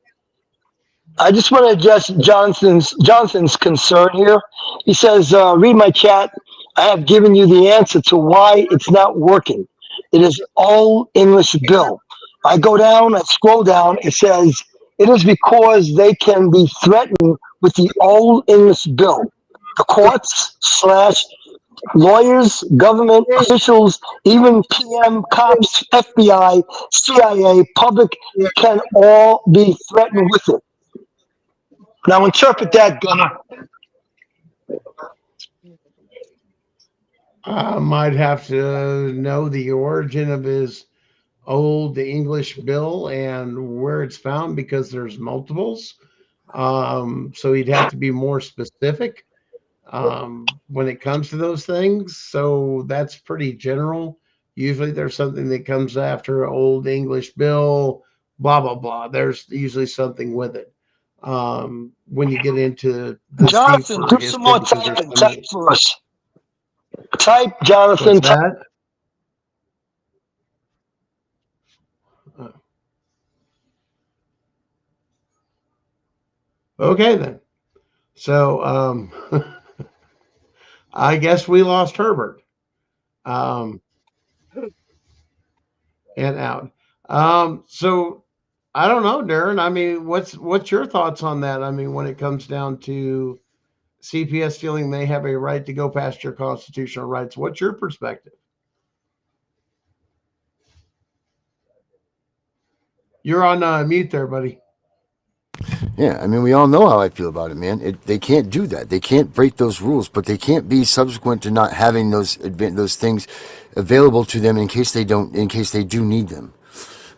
Speaker 8: I just want to address Jonathan's concern here. He says, "Read my chat. I have given you the answer to why it's not working. It is all English bill." I go down, I scroll down. It says it is because they can be threatened with the old English bill. The courts slash lawyers, government officials, even PM, cops, FBI, CIA, public can all be threatened with it. Now interpret that, Gunner.
Speaker 7: I might have to know the origin of his old English bill and where it's found because there's multiples. So he'd have to be more specific when it comes to those things. So that's pretty general. Usually there's something that comes after old English bill, blah, blah, blah. There's usually something with it. When you get into the
Speaker 8: Jonathan,
Speaker 7: deeper
Speaker 8: do some
Speaker 7: history,
Speaker 8: more
Speaker 7: because there's
Speaker 8: typing.
Speaker 7: so many.
Speaker 8: Type for us. Type,
Speaker 7: What's
Speaker 8: Jonathan. Type.
Speaker 7: that? Uh, Okay, then. So I guess we lost Herbert um, and out. So I don't know, Darren. I mean, what's your thoughts on that? I mean, when it comes down to CPS feeling they have a right to go past your constitutional rights, what's your perspective? You're on mute there, buddy.
Speaker 5: Yeah, I mean, we all know how I feel about it, man. They can't do that. They can't break those rules, but they can't be subsequent to not having those things available to them in case they do need them.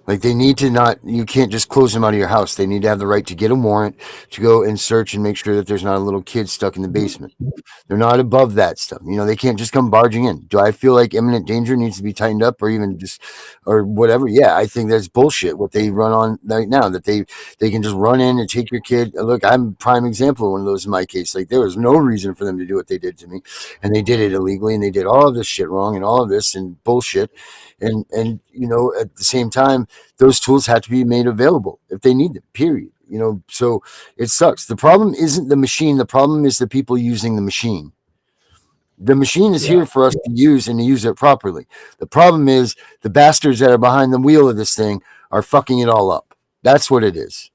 Speaker 5: Like they need to not. You can't just close them out of your house. They need to have the right to get a warrant to go and search and make sure that there's not a little kid stuck in the basement. They're not above that stuff. You know, they can't just come barging in. Do I feel like imminent danger needs to be tightened up or even just or whatever? Yeah, I think that's bullshit what they run on right now, that they can just run in and take your kid. Look, I'm a prime example of one of those in my case. Like there was no reason for them to do what they did to me. And they did it illegally and they did all of this shit wrong and all of this and bullshit. And you know, at the same time, those tools have to be made available if they need them, period. You know, so it sucks. The problem isn't the machine. The problem is the people using the machine. The machine is
Speaker 7: Yeah.
Speaker 5: here for us to use and to use it properly. The problem is the bastards that are behind the wheel of this thing are fucking it all up. That's what it is.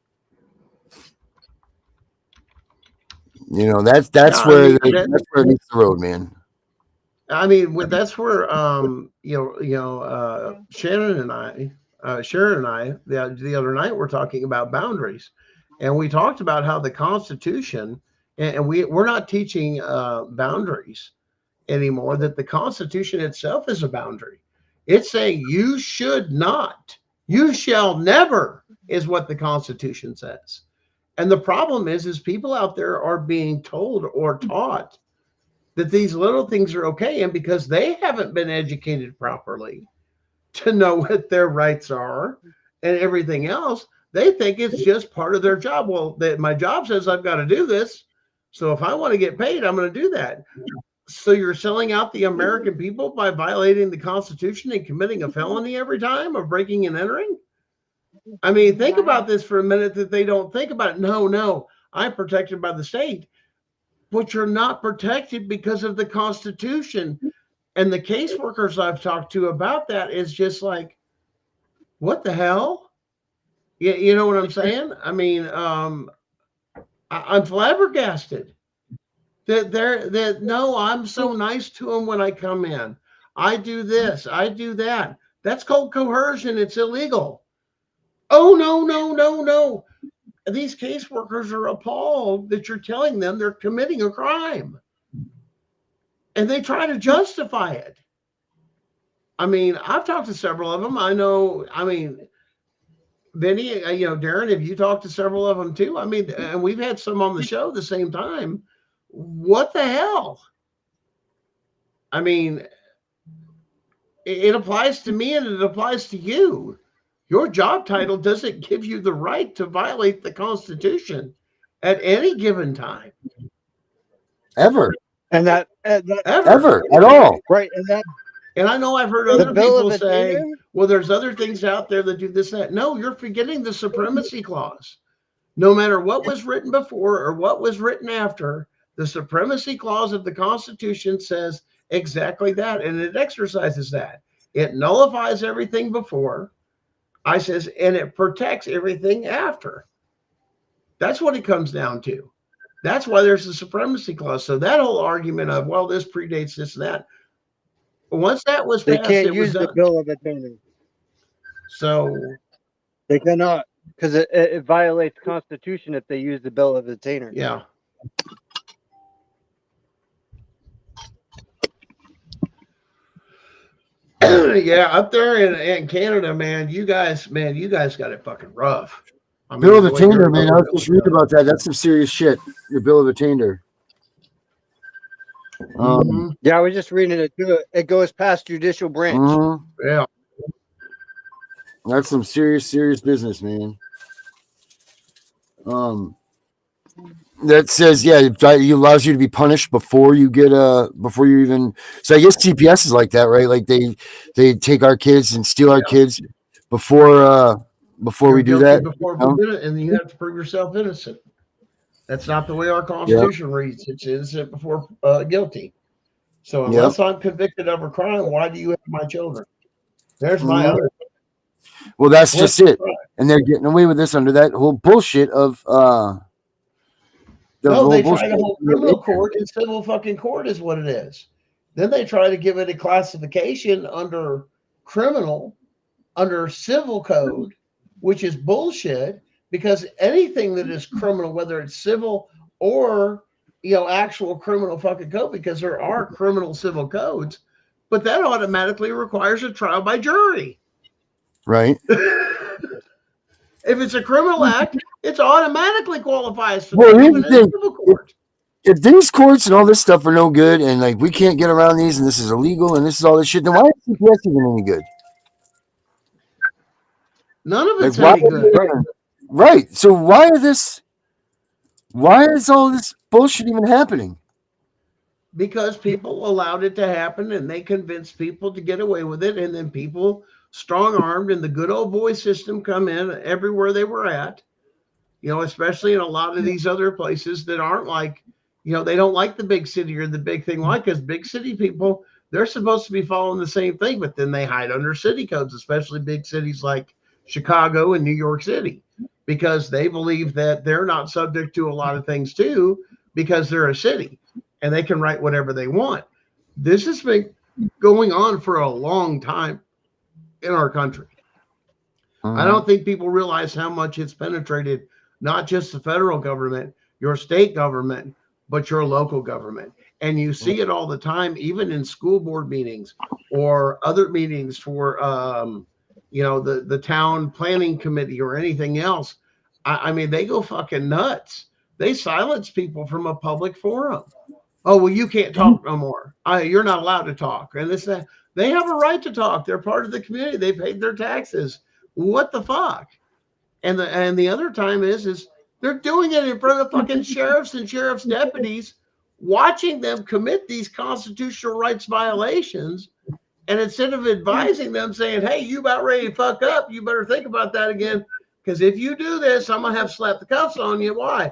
Speaker 5: You know, that's
Speaker 7: Yeah,
Speaker 5: that's
Speaker 7: I
Speaker 5: where
Speaker 7: mean that.
Speaker 5: that's where it meets the road, man.
Speaker 7: I mean, that's where Shannon and I, Sharon and I, the other night, we're talking about boundaries, and we talked about how the Constitution, and we're not teaching boundaries anymore. That the Constitution itself is a boundary. It's saying you should not, you shall never, is what the Constitution says. And the problem is people out there are being told or taught that these little things are okay. And because they haven't been educated properly to know what their rights are and everything else, they think it's just part of their job. Well, my job says I've got to do this. So if I want to get paid, I'm going to do that. So you're selling out the American people by violating the Constitution and committing a felony every time of breaking and entering? I mean, think about this for a minute, that they don't think about it. No, I'm protected by the state. But you're not protected because of the Constitution. And the caseworkers I've talked to about that is just like, what the hell? You know what I'm saying? I mean, I'm flabbergasted that no, I'm so nice to them when I come in. I do this, I do that. That's called coercion. It's illegal. Oh, no. These caseworkers are appalled that you're telling them they're committing a crime. And they try to justify it. I mean, I've talked to several of them. I know, I mean, Vinny, Darren, have you talked to several of them too? I mean, and we've had some on the show at the same time. What the hell? I mean, it applies to me and it applies to you. Your job title doesn't give you the right to violate the Constitution at any given time.
Speaker 5: Ever.
Speaker 6: And that
Speaker 7: Ever.
Speaker 5: Ever at all.
Speaker 6: right,
Speaker 7: And I know I've heard
Speaker 6: The
Speaker 7: other
Speaker 6: Bill
Speaker 7: people
Speaker 6: of
Speaker 7: say,
Speaker 6: Attainder?
Speaker 7: well, there's other things out there that do this, that. No, you're forgetting the supremacy clause. No matter what was written before or what was written after, the supremacy clause of the Constitution says exactly that, and it exercises that. It nullifies everything before, I says, and it protects everything after. That's what it comes down to. That's why there's a supremacy clause. So that whole argument of, well, this predates this and that, once that was
Speaker 6: They
Speaker 7: passed,
Speaker 6: can't
Speaker 7: it was
Speaker 6: use the
Speaker 7: done.
Speaker 6: Bill of Attainder.
Speaker 7: So,
Speaker 6: They cannot, because it violates the Constitution if they use the Bill of Attainder.
Speaker 7: yeah. Yeah, up there in Canada, man, you guys got it fucking rough. I mean,
Speaker 5: Bill of
Speaker 7: the way
Speaker 5: Attainder,
Speaker 7: your
Speaker 5: man. I was
Speaker 7: government
Speaker 5: just
Speaker 7: was
Speaker 5: reading
Speaker 7: done.
Speaker 5: about that. That's some serious shit. The Bill of Attainder.
Speaker 7: Mhm.
Speaker 6: Yeah, I was just reading it too. It goes past judicial branch.
Speaker 5: Mhm.
Speaker 7: Yeah.
Speaker 5: That's some serious business, man. That says, yeah, it allows you to be punished before you get before you even. So I guess CPS is like that, right? Like they take our kids and steal our kids before
Speaker 7: You're
Speaker 5: we do
Speaker 7: guilty
Speaker 5: that.
Speaker 7: before
Speaker 5: You know?
Speaker 7: we did it, and you have to prove yourself innocent. That's not the way our Constitution reads. It's innocent before guilty. So unless I'm convicted of a crime, why do you have my children? There's my
Speaker 5: Mhm.
Speaker 7: other.
Speaker 5: Well, that's
Speaker 7: What's
Speaker 5: just it,
Speaker 7: the crime?
Speaker 5: and they're getting away with this under that whole bullshit of the
Speaker 7: No,
Speaker 5: whole
Speaker 7: they try
Speaker 5: bullshit.
Speaker 7: to hold criminal court and civil fucking court is what it is. Then they try to give it a classification under criminal, under civil code, which is bullshit because anything that is criminal, whether it's civil or actual criminal fucking code, because there are criminal civil codes, but that automatically requires a trial by jury.
Speaker 5: Right.
Speaker 7: If it's a criminal act, it automatically qualifies for
Speaker 5: Well,
Speaker 7: that,
Speaker 5: here's
Speaker 7: even
Speaker 5: the
Speaker 7: in
Speaker 5: thing.
Speaker 7: civil court.
Speaker 5: If these courts and all this stuff are no good, and like we can't get around these, and this is illegal, and this is all this shit, then why is CPS even any good?
Speaker 7: None of
Speaker 5: Like,
Speaker 7: it's
Speaker 5: why?
Speaker 7: any good.
Speaker 5: Right. So why is all this bullshit even happening?
Speaker 7: Because people allowed it to happen and they convinced people to get away with it. And then people, strong armed and the good old boy system, come in everywhere they were at, especially in a lot of these other places that aren't like, they don't like the big city or the big thing, like, because big city people, they're supposed to be following the same thing, but then they hide under city codes, especially big cities like Chicago and New York City, because they believe that they're not subject to a lot of things too, because they're a city and they can write whatever they want. This has been going on for a long time in our country. I don't think people realize how much it's penetrated, not just the federal government, your state government, but your local government. And you see it all the time, even in school board meetings or other meetings for, the town planning committee or anything else. I mean, they go fucking nuts. They silence people from a public forum. Oh, well, you can't talk no more. You're not allowed to talk. And this, that. They have a right to talk. They're part of the community. They paid their taxes. What the fuck? And the other time is they're doing it in front of fucking sheriffs and sheriff's deputies, watching them commit these constitutional rights violations. And instead of advising them, saying, hey, you about ready to fuck up, you better think about that again. Because if you do this, I'm going to have to slap the cuffs on you. Why?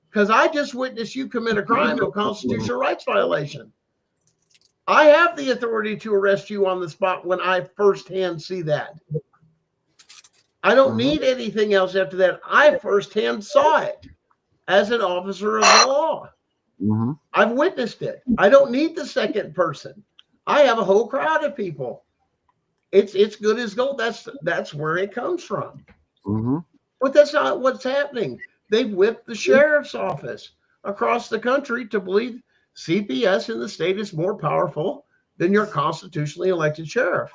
Speaker 7: Because I just witnessed you commit a crime of constitutional rights violation. I have the authority to arrest you on the spot when I firsthand see that. I don't need anything else after that. I firsthand saw it as an officer of the law. I've witnessed it. I don't need the second person. I have a whole crowd of people. It's good as gold. That's where it comes from. But that's not what's happening. They've whipped the sheriff's office across the country to believe CPS in the state is more powerful than your constitutionally elected sheriff.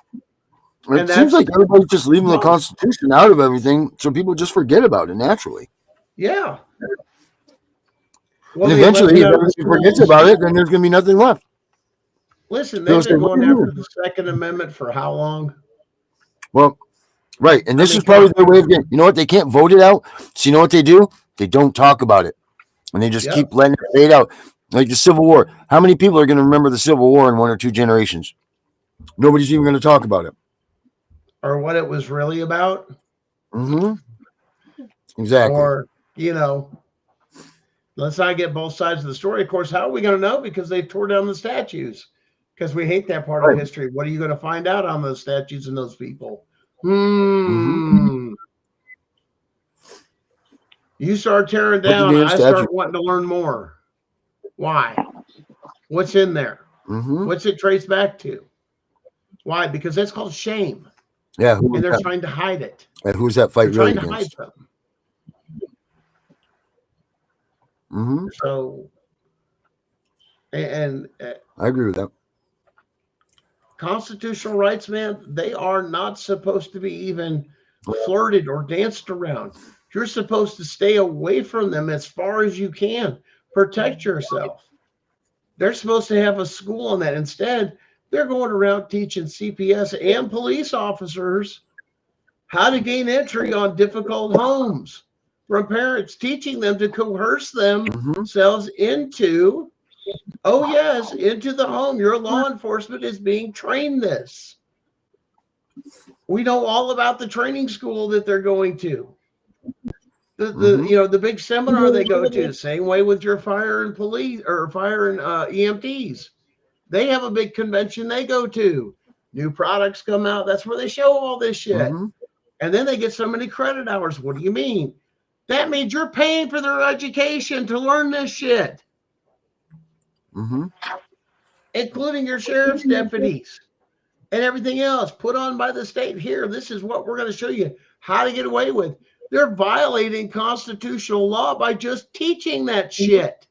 Speaker 5: It seems like everybody's just leaving the Constitution out of everything, so people just forget about it naturally.
Speaker 7: Yeah. Well,
Speaker 5: and eventually, if everybody forgets about it, then there's going to be nothing left.
Speaker 7: Listen, they've been going after the Second Amendment for how long?
Speaker 5: Well, right. And this is probably their way of getting, you know what? They can't vote it out. So you know what they do? They don't talk about it. And they just keep letting it fade out. Like the Civil War. How many people are going to remember the Civil War in 1 or 2 generations? Nobody's even going to talk about it.
Speaker 7: or what it was really about.
Speaker 5: Mm-hmm. Exactly.
Speaker 7: Or, you know, let's not get both sides of the story. Of course, how are we going to know? Because they tore down the statues. Because we hate that part of history. What are you going to find out on those statues and those people?
Speaker 5: Mm-hmm.
Speaker 7: You start tearing
Speaker 5: Put the
Speaker 7: down,
Speaker 5: damn
Speaker 7: I
Speaker 5: statue.
Speaker 7: start wanting to learn more. Why? What's in there?
Speaker 5: Mm-hmm.
Speaker 7: What's it traced back to? Why? Because that's called shame.
Speaker 5: Yeah.
Speaker 7: And they're trying to hide it.
Speaker 5: And who's that fight
Speaker 7: They're
Speaker 5: really
Speaker 7: trying to hide
Speaker 5: against?
Speaker 7: something.
Speaker 5: Mm-hmm.
Speaker 7: So, and
Speaker 5: I agree with that.
Speaker 7: constitutional rights, man, they are not supposed to be even flirted or danced around. You're supposed to stay away from them as far as you can. Protect yourself. They're supposed to have a school on that. Instead, they're going around teaching CPS and police officers how to gain entry on difficult homes from parents, teaching them to coerce themselves into, oh, yes, into the home. Your law enforcement is being trained this. We know all about the training school that they're going to. The big seminar they go to, same way with your fire and police or fire and EMTs. They have a big convention they go to. New products come out. That's where they show all this shit.
Speaker 5: Mm-hmm.
Speaker 7: And then they get so many credit hours. What do you mean? That means you're paying for their education to learn this shit.
Speaker 5: Mm-hmm.
Speaker 7: Including your sheriff's deputies and everything else put on by the state. Here, this is what we're going to show you how to get away with. They're violating constitutional law by just teaching that shit.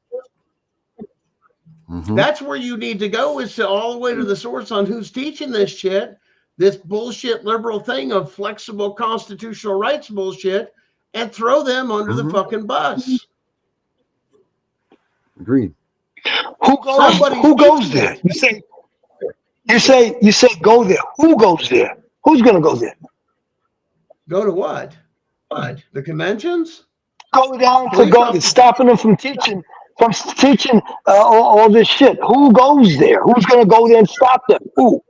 Speaker 5: Mm-hmm.
Speaker 7: That's where you need to go, is to all the way to the source on who's teaching this shit, this bullshit liberal thing of flexible constitutional rights bullshit, and throw them under the fucking bus.
Speaker 5: Agreed.
Speaker 8: Who goes there? You say go there. Who goes there? Who's gonna go there?
Speaker 7: Go to what? The conventions?
Speaker 8: Go down to go, stopping them from teaching all this shit. Who goes there? Who's gonna go there and stop them? Who?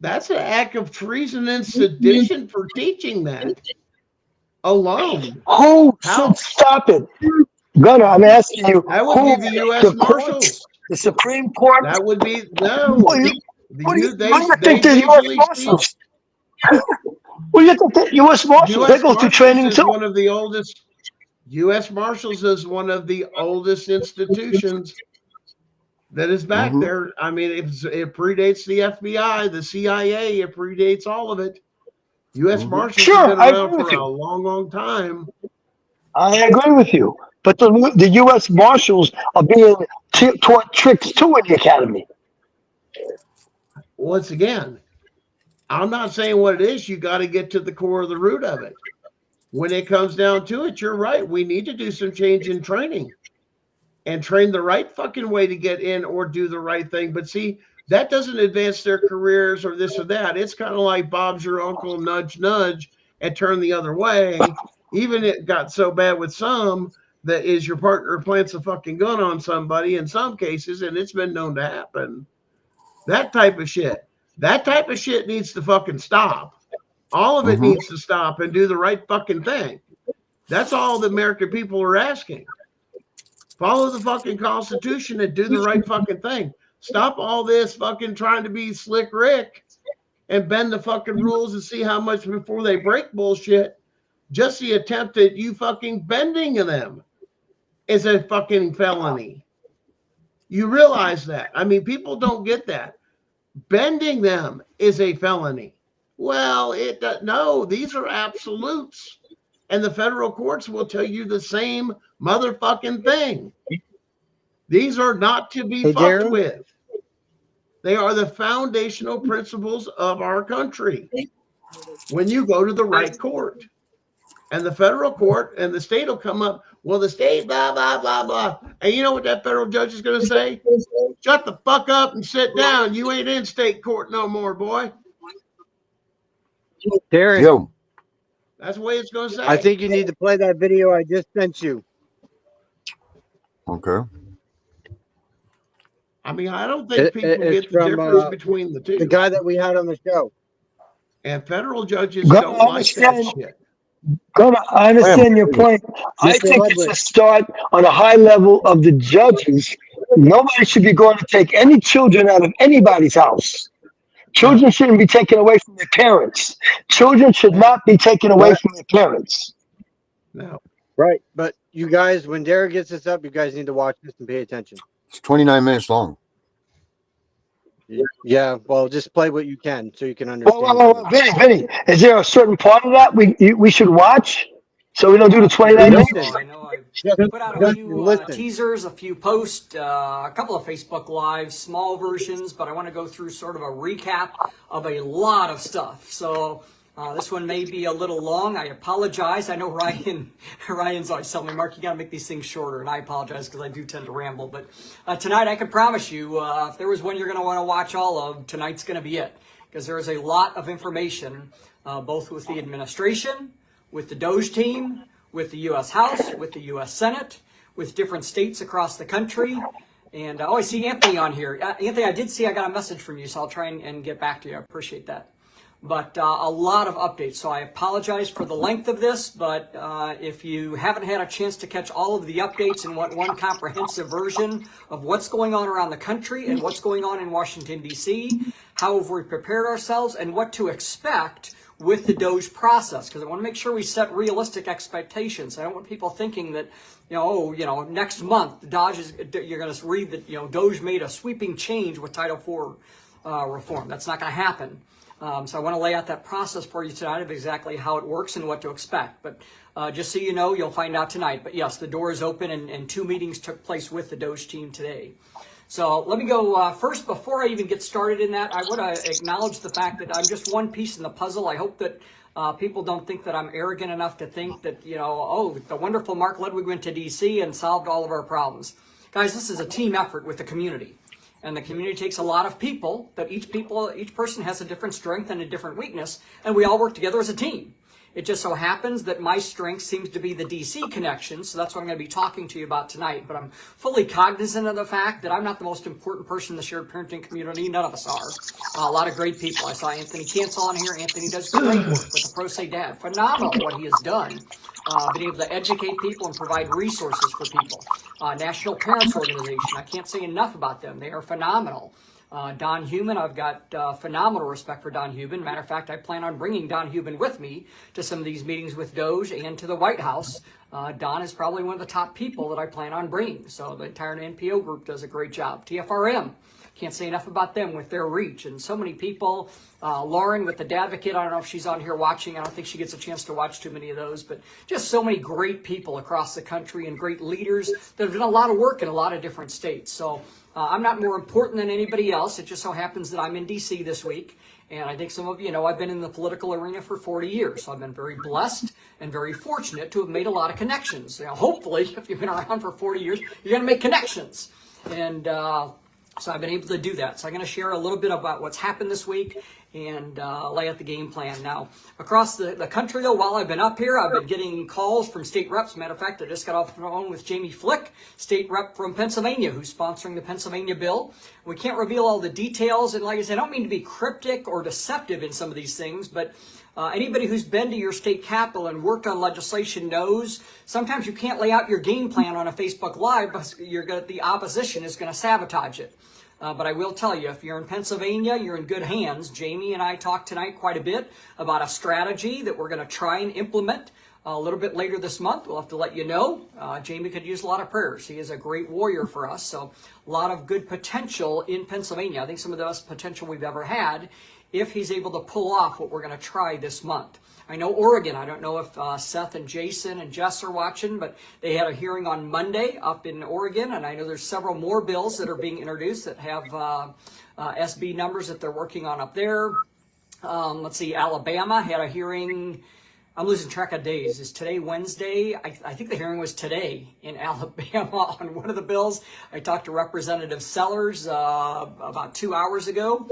Speaker 7: That's an act of treason and sedition for teaching that alone.
Speaker 8: Who should stop it? Gunnar, I'm asking you.
Speaker 7: That would be the U.S. Marshals.
Speaker 8: The Supreme Court.
Speaker 7: That would be no.
Speaker 8: What do you think the U.S. Marshals? What do you think the U.S. Marshals? They go through training too.
Speaker 7: One of the oldest. U.S. Marshals is one of the oldest institutions that is back there. I mean, it predates the FBI, the CIA. It predates all of it. U.S. Marshals have been around for a long, long time.
Speaker 8: I agree with you. But the U.S. Marshals are being taught tricks too in the academy.
Speaker 7: Once again, I'm not saying what it is. You got to get to the core of the root of it. When it comes down to it, you're right. We need to do some change in training and train the right fucking way to get in or do the right thing. But see, that doesn't advance their careers or this or that. It's kind of like Bob's your uncle, nudge, nudge, and turn the other way. Even it got so bad with some that is your partner plants a fucking gun on somebody in some cases, and it's been known to happen. That type of shit needs to fucking stop. All of it needs to stop and do the right fucking thing. That's all the American people are asking. Follow the fucking Constitution and do the right fucking thing. Stop all this fucking trying to be slick Rick and bend the fucking rules and see how much before they break bullshit. Just the attempt at you fucking bending them is a fucking felony. You realize that. I mean, people don't get that. Bending them is a felony. Well, no, these are absolutes. And the federal courts will tell you the same motherfucking thing. These are not to be fucked with. They are the foundational principles of our country. When you go to the right court. And the federal court and the state will come up, well, the state, blah, blah, blah, blah. And you know what that federal judge is going to say? Shut the fuck up and sit down. You ain't in state court no more, boy.
Speaker 6: Terry,
Speaker 7: that's the way it's going to say.
Speaker 6: I think you need to play that video I just sent you.
Speaker 5: Okay.
Speaker 7: I mean, I don't think people
Speaker 6: It's
Speaker 7: get the
Speaker 6: from
Speaker 7: difference between the
Speaker 6: the
Speaker 7: two.
Speaker 6: guy that we had on the show.
Speaker 7: And federal judges
Speaker 8: Gonna
Speaker 7: don't like that
Speaker 8: understand.
Speaker 7: shit.
Speaker 8: I understand your point. I
Speaker 6: Mr.
Speaker 8: think it's
Speaker 6: Ludwig.
Speaker 8: a start on a high level of the judges. Nobody should be going to take any children out of anybody's house. Children shouldn't be taken away from their parents. Children should not be taken away
Speaker 6: But
Speaker 8: from their parents.
Speaker 7: No.
Speaker 6: right, but you guys, when Derek gets this up, you guys need to watch this and pay attention.
Speaker 5: It's 29 minutes long.
Speaker 6: Yeah, well, just play what you can so you can
Speaker 8: Well,
Speaker 6: understand.
Speaker 8: Vinny, is there a certain part of that we should watch so we don't do the 29
Speaker 6: Listen.
Speaker 8: minutes?
Speaker 10: I know I've
Speaker 6: Just,
Speaker 10: put out a
Speaker 6: just
Speaker 10: few
Speaker 6: listen.
Speaker 10: teasers, a few posts, a couple of Facebook Lives, small versions, but I want to go through sort of a recap of a lot of stuff. So this one may be a little long. I apologize. I know Ryan's always telling me, Mark, you got to make these things shorter, and I apologize because I do tend to ramble. But tonight, I can promise you, if there was one you're going to want to watch all of, tonight's going to be it, because there is a lot of information, both with the administration, with the Doge team, with the U.S. House, with the U.S. Senate, with different states across the country. And I see Anthony on here. Anthony, I did see I got a message from you, so I'll try and get back to you. I appreciate that. But a lot of updates, so I apologize for the length of this, but if you haven't had a chance to catch all of the updates and want one comprehensive version of what's going on around the country and what's going on in Washington, D.C., how have we prepared ourselves, and what to expect with the Doge process, because I want to make sure we set realistic expectations. I don't want people thinking that, next month, you're going to read that, Doge made a sweeping change with Title IV reform. That's not going to happen. So I want to lay out that process for you tonight of exactly how it works and what to expect. But just so you know, you'll find out tonight. But yes, the door is open, and 2 meetings took place with the Doge team today. So let me go first, before I even get started in that, I want to acknowledge the fact that I'm just one piece in the puzzle. I hope that people don't think that I'm arrogant enough to think that, the wonderful Mark Ludwig went to D.C. and solved all of our problems. Guys, this is a team effort with the community. And the community takes a lot of people, but each person has a different strength and a different weakness, and we all work together as a team. It just so happens that my strength seems to be the DC connection, so that's what I'm going to be talking to you about tonight. But I'm fully cognizant of the fact that I'm not the most important person in the shared parenting community. None of us are. A lot of great people. I saw Anthony Cancel on here. Anthony does great work with the Pro Say Dad. Phenomenal what he has done. Been able to educate people and provide resources for people. National Parents Organization. I can't say enough about them. They are phenomenal. Don Human, I've got phenomenal respect for Don Human. Matter of fact, I plan on bringing Don Human with me to some of these meetings with Doge and to the White House. Don is probably one of the top people that I plan on bringing. So the entire NPO group does a great job. TFRM, can't say enough about them with their reach. And so many people, Lauren with the Dadvocate, I don't know if she's on here watching. I don't think she gets a chance to watch too many of those. But just so many great people across the country and great leaders that have done a lot of work in a lot of different states. So I'm not more important than anybody else. It just so happens that I'm in D.C. this week. And I think some of you know I've been in the political arena for 40 years. So I've been very blessed and very fortunate to have made a lot of connections. Hopefully, if you've been around for 40 years, you're going to make connections. And so I've been able to do that. So I'm going to share a little bit about what's happened this week and lay out the game plan. Now, across the country, though, while I've been up here, I've been getting calls from state reps. Matter of fact, I just got off the phone with Jamie Flick, state rep from Pennsylvania, who's sponsoring the Pennsylvania bill. We can't reveal all the details. And like I said, I don't mean to be cryptic or deceptive in some of these things, but anybody who's been to your state capitol and worked on legislation knows sometimes you can't lay out your game plan on a Facebook Live because the opposition is going to sabotage it. But I will tell you, if you're in Pennsylvania, you're in good hands. Jamie and I talked tonight quite a bit about a strategy that we're going to try and implement a little bit later this month. We'll have to let you know. Jamie could use a lot of prayers. He is a great warrior for us. So a lot of good potential in Pennsylvania. I think some of the best potential we've ever had if he's able to pull off what we're going to try this month. I know Oregon, I don't know if Seth and Jason and Jess are watching, but they had a hearing on Monday up in Oregon, and I know there's several more bills that are being introduced that have SB numbers that they're working on up there. Let's see, Alabama had a hearing. I'm losing track of days. Is today Wednesday? I think the hearing was today in Alabama on one of the bills. I talked to Representative Sellers about 2 hours ago.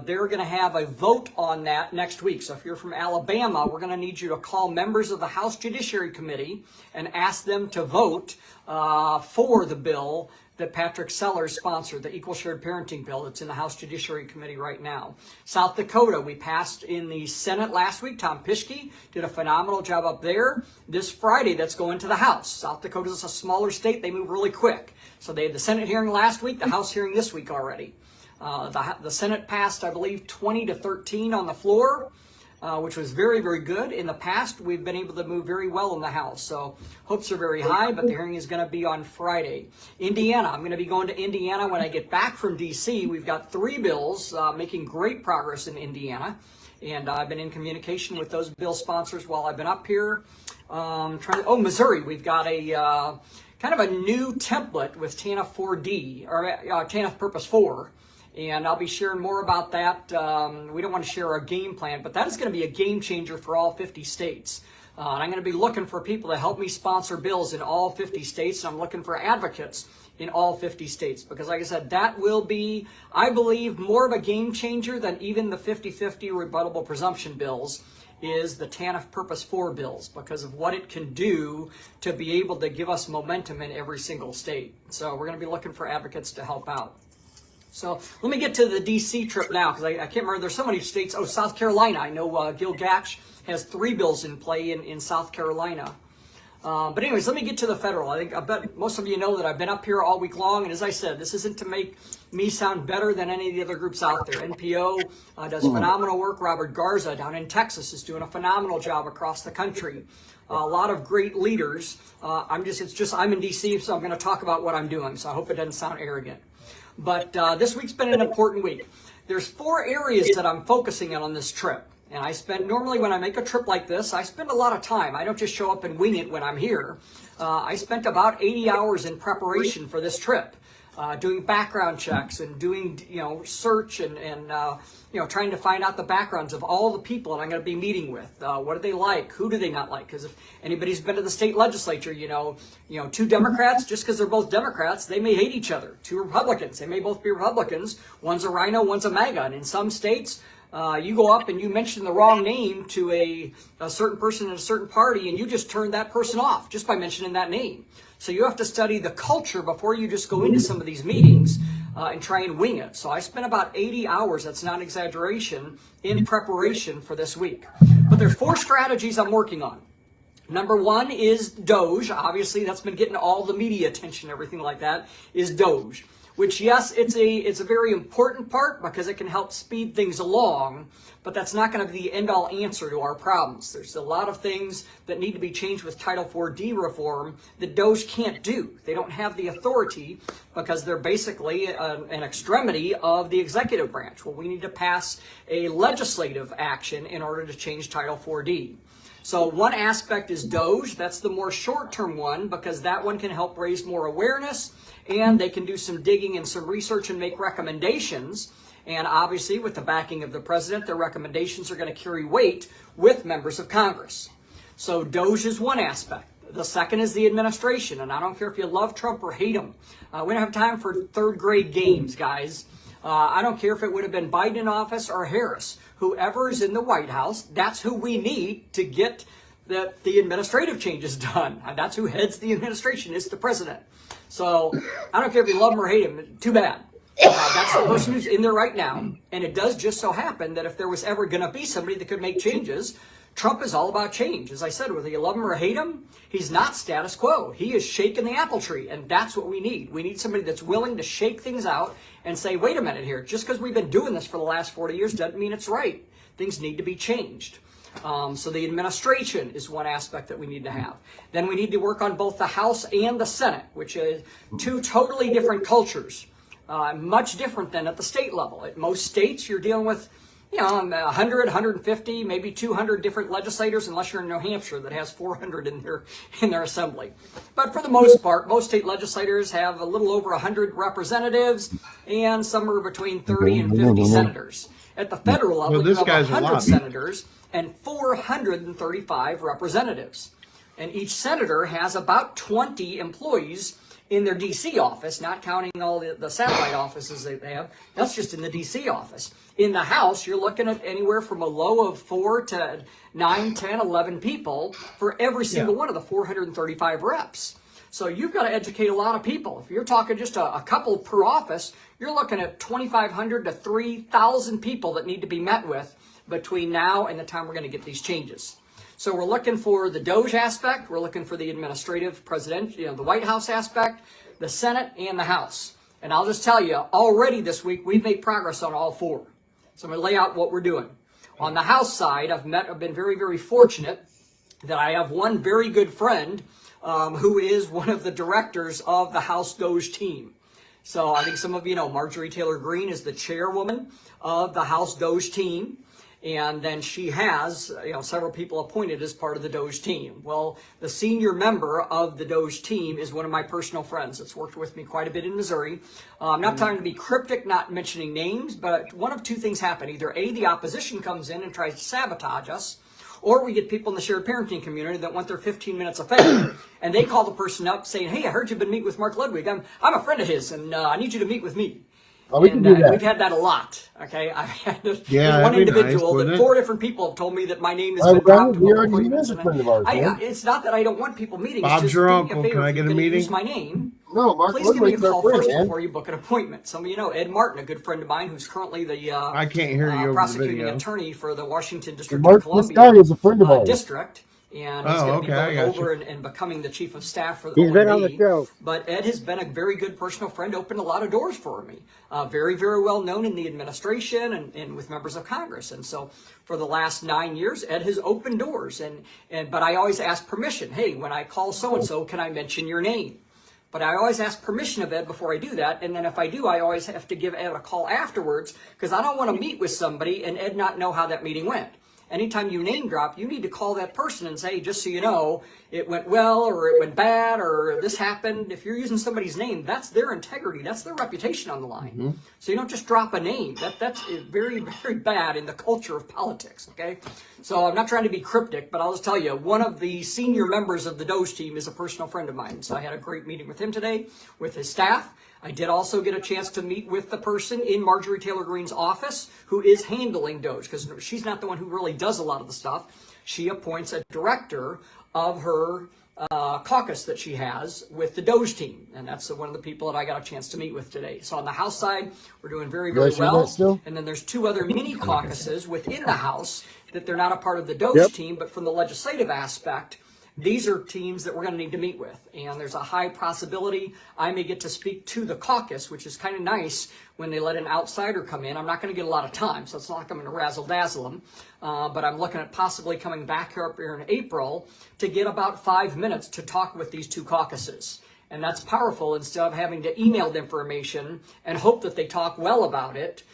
Speaker 10: they're going to have a vote on that next week. So if you're from Alabama, we're going to need you to call members of the House Judiciary Committee and ask them to vote for the bill that Patrick Sellers sponsored, the Equal Shared Parenting bill that's in the House Judiciary Committee right now. South Dakota, we passed in the Senate last week. Tom Pischke did a phenomenal job up there. This Friday, that's going to the House. South Dakota is a smaller state. They move really quick. So they had the Senate hearing last week, the House hearing this week already. The Senate passed, I believe, 20-13 on the floor, which was very, very good. In the past, we've been able to move very well in the House. So hopes are very high, but the hearing is going to be on Friday. Indiana, I'm going to be going to Indiana when I get back from D.C. We've got 3 bills making great progress in Indiana. And I've been in communication with those bill sponsors while I've been up here. Missouri, we've got a kind of a new template with TANF 4D, or TANF Purpose 4. And I'll be sharing more about that. We don't want to share our game plan, but that is going to be a game changer for all 50 states. And I'm going to be looking for people to help me sponsor bills in all 50 states. And I'm looking for advocates in all 50 states because, like I said, that will be, I believe, more of a game changer than even the 50-50 rebuttable presumption bills is the TANF Purpose 4 bills because of what it can do to be able to give us momentum in every single state. So we're going to be looking for advocates to help out. So let me get to the D.C. trip now because I can't remember. There's so many states. Oh, South Carolina. I know Gil Gatch has 3 bills in play in South Carolina. But anyways, let me get to the federal. I bet most of you know that I've been up here all week long. And as I said, this isn't to make me sound better than any of the other groups out there. NPO does phenomenal work. Robert Garza down in Texas is doing a phenomenal job across the country. A lot of great leaders. I'm in D.C., so I'm going to talk about what I'm doing. So I hope it doesn't sound arrogant. But this week's been an important week. There's 4 areas that I'm focusing on this trip. And normally when I make a trip like this, I spend a lot of time. I don't just show up and wing it when I'm here. I spent about 80 hours in preparation for this trip, doing background checks and doing, search and trying to find out the backgrounds of all the people that I'm going to be meeting with. What do they like? Who do they not like? Because if anybody's been to the state legislature, 2 Democrats, just because they're both Democrats, they may hate each other. 2 Republicans, they may both be Republicans. One's a rhino, one's a MAGA. And in some states, you go up and you mention the wrong name to a certain person in a certain party, and you just turn that person off just by mentioning that name. So you have to study the culture before you just go into some of these meetings and try and wing it. So I spent about 80 hours, that's not an exaggeration, in preparation for this week. But there's 4 strategies I'm working on. Number 1 is Doge. Obviously, that's been getting all the media attention, everything like that, is Doge. Which, yes, it's a very important part because it can help speed things along, but that's not going to be the end-all answer to our problems. There's a lot of things that need to be changed with Title 4D reform that Doge can't do. They don't have the authority because they're basically an extremity of the executive branch. Well, we need to pass a legislative action in order to change Title 4D. So one aspect is Doge. That's the more short-term one because that one can help raise more awareness and they can do some digging and some research and make recommendations. And obviously, with the backing of the president, their recommendations are going to carry weight with members of Congress. So Doge is one aspect. The second is the administration. And I don't care if you love Trump or hate him. We don't have time for 3rd grade games, guys. I don't care if it would have been Biden in office or Harris. Whoever is in the White House, that's who we need to get the administrative changes done. And that's who heads the administration, is the president. So I don't care if you love him or hate him, too bad. That's the person who's in there right now. And it does just so happen that if there was ever going to be somebody that could make changes, Trump is all about change. As I said, whether you love him or hate him, he's not status quo. He is shaking the apple tree, and that's what we need. We need somebody that's willing to shake things out and say, wait a minute here, just because we've been doing this for the last 40 years doesn't mean it's right. Things need to be changed. So the administration is one aspect that we need to have. Then we need to work on both the House and the Senate, which is 2 totally different cultures, much different than at the state level. At most states, you're dealing with 100, 150, maybe 200 different legislators, unless you're in New Hampshire that has 400 in their assembly. But for the most part, most state legislators have a little over 100 representatives and somewhere between 30 and 50 senators. At the federal level, you have 100 senators and 435 representatives. And each senator has about 20 employees in their DC office, not counting all the satellite offices that they have. That's just in the DC office. In the House, you're looking at anywhere from a low of 4 to 9, 10, 11 people for every single one of the 435 reps. So you've got to educate a lot of people. If you're talking just a couple per office, you're looking at 2,500 to 3,000 people that need to be met with between now and the time we're going to get these changes. So we're looking for the DOJ aspect, we're looking for the administrative, president, the White House aspect, the Senate, and the House. And I'll just tell you, already this week, we've made progress on all 4. So I'm going to lay out what we're doing. On the House side, I've been very, very fortunate that I have one very good friend who is one of the directors of the House DOJ team. So I think some of you know Marjorie Taylor Greene is the chairwoman of the House DOJ team. And then she has, several people appointed as part of the DOJ team. Well, the senior member of the DOJ team is one of my personal friends that's worked with me quite a bit in Missouri. I'm not trying to be cryptic, not mentioning names, but one of two things happen. Either A, the opposition comes in and tries to sabotage us, or we get people in the shared parenting community that want their 15 minutes of fame, and they call the person up saying, hey, I heard you've been meeting with Mark Ludwig. I'm a friend of his, and I need you to meet with me.
Speaker 5: Oh, we can do that.
Speaker 10: We've had that a lot. Okay, I've had there's
Speaker 7: Yeah,
Speaker 10: one
Speaker 7: that'd be
Speaker 10: individual
Speaker 7: nice,
Speaker 10: that
Speaker 7: wouldn't it?
Speaker 10: 4 different people have told me that my name has been dropped.
Speaker 5: We already knew as a friend of ours.
Speaker 10: It's not that I don't want people meeting.
Speaker 7: Bob's
Speaker 10: it's just
Speaker 7: your
Speaker 10: do me
Speaker 7: uncle.
Speaker 10: a favor,
Speaker 7: Can I
Speaker 10: if
Speaker 7: get
Speaker 10: you're
Speaker 7: a
Speaker 10: gonna
Speaker 7: meeting?
Speaker 10: Use my name.
Speaker 5: No, Mark
Speaker 10: Please give me a
Speaker 5: Ludwig's our
Speaker 10: call
Speaker 5: friend,
Speaker 10: first
Speaker 5: man.
Speaker 10: before you book an appointment. Some of you know Ed Martin, a good friend of mine, who's currently the
Speaker 7: I can't hear you over the
Speaker 10: prosecuting
Speaker 7: video.
Speaker 10: attorney for the Washington District
Speaker 5: Mark,
Speaker 10: of Columbia.
Speaker 5: this guy is a friend of ours.
Speaker 10: District. And he's
Speaker 7: Oh,
Speaker 10: going to be
Speaker 7: okay, I
Speaker 10: going
Speaker 7: got
Speaker 10: over and becoming the chief of staff for the
Speaker 6: He's been on the
Speaker 10: OMB.
Speaker 6: show.
Speaker 10: But Ed has been a very good personal friend, opened a lot of doors for me. Very, very well known in the administration and with members of Congress. And so for the last 9 years, Ed has opened doors. But I always ask permission. Hey, when I call so-and-so, can I mention your name? But I always ask permission of Ed before I do that. And then if I do, I always have to give Ed a call afterwards because I don't want to meet with somebody and Ed not know how that meeting went. Anytime you name drop, you need to call that person and say, just so you know, it went well or it went bad or this happened. If you're using somebody's name, that's their integrity. That's their reputation on the line. Mm-hmm. So you don't just drop a name. That's very, very bad in the culture of politics, okay? So I'm not trying to be cryptic, but I'll just tell you, one of the senior members of the DOJ team is a personal friend of mine. So I had a great meeting with him today, with his staff. I did also get a chance to meet with the person in Marjorie Taylor Greene's office who is handling DOJ, because she's not the one who really does a lot of the stuff. She appoints a director of her caucus that she has with the DOJ team, and that's one of the people that I got a chance to meet with today. So on the House side, we're doing very, very well. And then there's 2 other mini caucuses within the House that they're not a part of the DOJ team, but from the legislative aspect, these are teams that we're going to need to meet with. And there's a high possibility I may get to speak to the caucus, which is kind of nice when they let an outsider come in. I'm not going to get a lot of time, so it's not like I'm going to razzle-dazzle them. But I'm looking at possibly coming back here up here in April to get about 5 minutes to talk with these 2 caucuses. And that's powerful instead of having to email the information and hope that they talk well about it.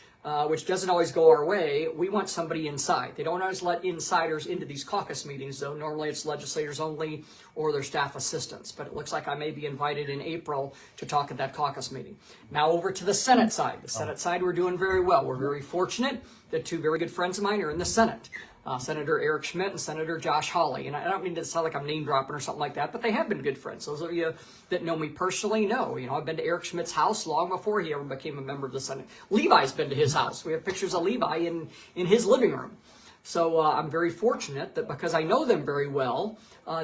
Speaker 10: Which doesn't always go our way. We want somebody inside. They don't always let insiders into these caucus meetings, though. Normally it's legislators only or their staff assistants. But it looks like I may be invited in April to talk at that caucus meeting. Now over to the Senate side. The Senate side, we're doing very well. We're very fortunate that 2 very good friends of mine are in the Senate. Senator Eric Schmidt and Senator Josh Hawley. And I don't mean to sound like I'm name dropping or something like that, but they have been good friends. Those of you that know me personally know. I've been to Eric Schmidt's house long before he ever became a member of the Senate. Levi's been to his house. We have pictures of Levi in his living room. So I'm very fortunate that because I know them very well,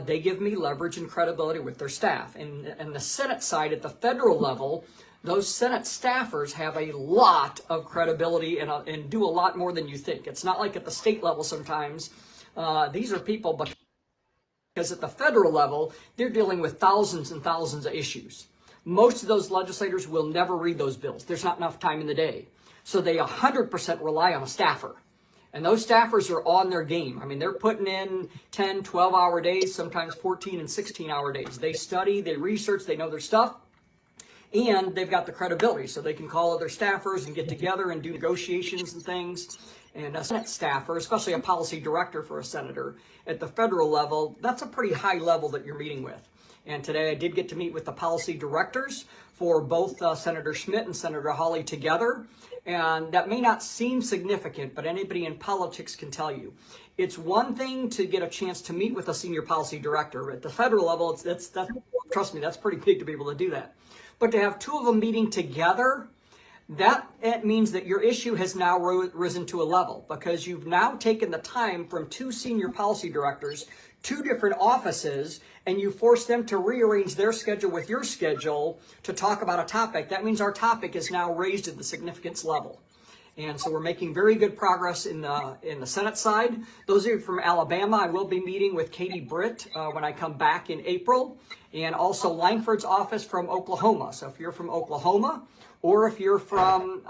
Speaker 10: they give me leverage and credibility with their staff. And the Senate side at the federal level, those Senate staffers have a lot of credibility and do a lot more than you think. It's not like at the state level sometimes. These are people, because at the federal level, they're dealing with thousands and thousands of issues. Most of those legislators will never read those bills. There's not enough time in the day. So they 100% rely on a staffer. And those staffers are on their game. I mean, they're putting in 10, 12-hour days, sometimes 14 and 16-hour days. They study, they research, they know their stuff. And they've got the credibility, so they can call other staffers and get together and do negotiations and things. And a Senate staffer, especially a policy director for a senator, at the federal level, that's a pretty high level that you're meeting with. And today I did get to meet with the policy directors for both Senator Schmidt and Senator Hawley together. And that may not seem significant, but anybody in politics can tell you. It's one thing to get a chance to meet with a senior policy director. At the federal level, trust me, that's pretty big to be able to do that. But to have two of them meeting together, it means that your issue has now risen to a level, because you've now taken the time from two senior policy directors, two different offices, and you force them to rearrange their schedule with your schedule to talk about a topic. That means our topic is now raised at the significance level. And so we're making very good progress in the Senate side. Those of you from Alabama, I will be meeting with Katie Britt when I come back in April, and also Langford's office from Oklahoma. So if you're from Oklahoma, or if you're from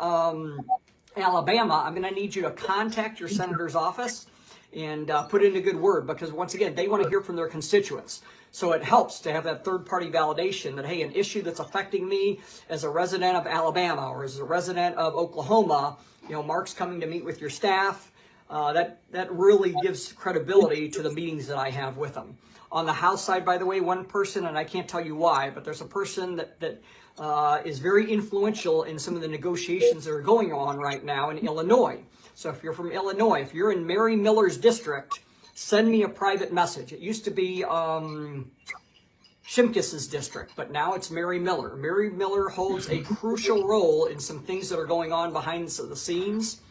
Speaker 10: Alabama, I'm going to need you to contact your senator's office and put in a good word, because once again, they want to hear from their constituents. So it helps to have that third-party validation that, hey, an issue that's affecting me as a resident of Alabama or as a resident of Oklahoma, Mark's coming to meet with your staff. That really gives credibility to the meetings that I have with them. On the House side, by the way, one person, and I can't tell you why, but there's a person that is very influential in some of the negotiations that are going on right now in Illinois. So if you're from Illinois, if you're in Mary Miller's district, send me a private message. It used to be Shimkus's district, but now it's Mary Miller. Mary Miller holds a crucial role in some things that are going on behind the scenes.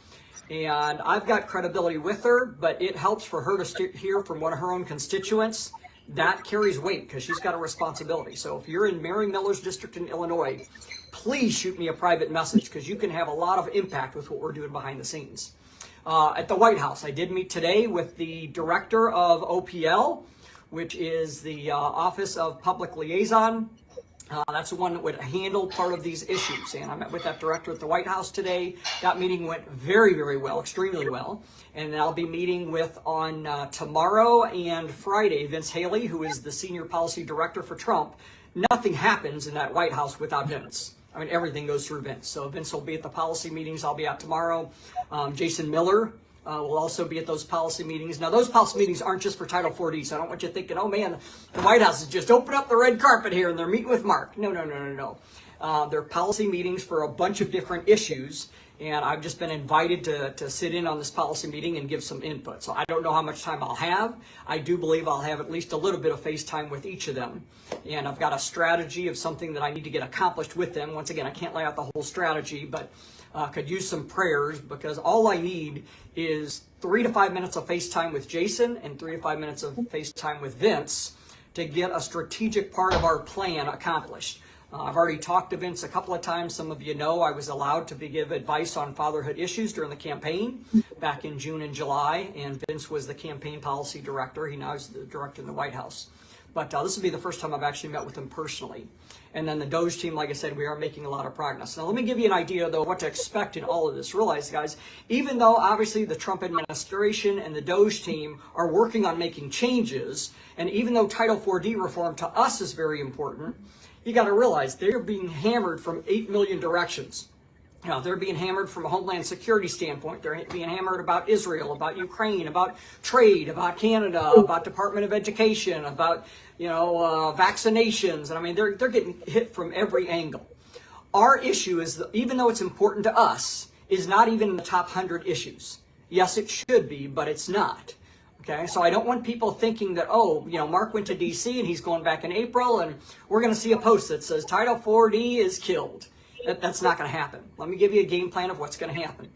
Speaker 10: And I've got credibility with her, but it helps for her to hear from one of her own constituents. That carries weight because she's got a responsibility. So if you're in Mary Miller's district in Illinois, please shoot me a private message, because you can have a lot of impact with what we're doing behind the scenes. At the White House, I did meet today with the director of OPL, which is the Office of Public Liaison. That's the one that would handle part of these issues. And I met with that director at the White House today. That meeting went very, very well, extremely well. And I'll be meeting with on tomorrow and Friday, Vince Haley, who is the senior policy director for Trump. Nothing happens in that White House without Vince. I mean, everything goes through Vince. So Vince will be at the policy meetings. I'll be out tomorrow. Jason Miller will also be at those policy meetings. Now, those policy meetings aren't just for Title 4D, so I don't want you thinking, oh, man, the White House is just open up the red carpet here and they're meeting with Mark. No. They're policy meetings for a bunch of different issues, and I've just been invited to sit in on this policy meeting and give some input. So I don't know how much time I'll have. I do believe I'll have at least a little bit of face time with each of them. And I've got a strategy of something that I need to get accomplished with them. Once again, I can't lay out the whole strategy, but could use some prayers, because all I need is 3 to 5 minutes of FaceTime with Jason and 3 to 5 minutes of FaceTime with Vince to get a strategic part of our plan accomplished. I've already talked to Vince a couple of times. Some of you know I was allowed to give advice on fatherhood issues during the campaign back in June and July, and Vince was the campaign policy director. He now is the director in the White House. But this will be the first time I've actually met with him personally. And then the Doge team, like I said, we are making a lot of progress. Now, let me give you an idea, though, what to expect in all of this. Realize, guys, even though obviously the Trump administration and the Doge team are working on making changes, and even though Title 4D reform to us is very important, you got to realize they're being hammered from 8 million directions. They're being hammered from a homeland security standpoint. They're being hammered about Israel, about Ukraine, about trade, about Canada, about Department of Education, about vaccinations. And I mean, they're getting hit from every angle. Our issue is, that, even though it's important to us, is not even in the top 100 issues. Yes, it should be, but it's not. Okay, so I don't want people thinking that, Mark went to D.C. and he's going back in April, and we're going to see a post that says Title 4D is killed. That's not going to happen. Let me give you a game plan of what's going to happen.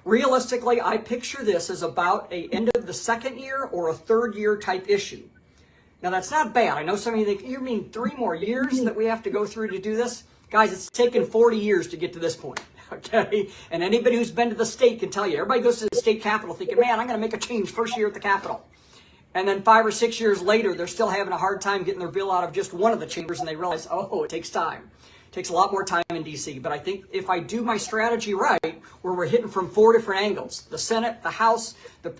Speaker 10: Realistically, I picture this as about an end of the second year or a third year type issue. Now, that's not bad. I know some of you think, you mean 3 more years that we have to go through to do this? Guys, it's taken 40 years to get to this point. Okay? And anybody who's been to the state can tell you, everybody goes to the state capitol thinking, man, I'm going to make a change first year at the capitol. And then 5 or 6 years later, they're still having a hard time getting their bill out of just one of the chambers, and they realize, it takes time. Takes a lot more time in D.C. But I think if I do my strategy right, where we're hitting from 4 different angles, the Senate, the House, the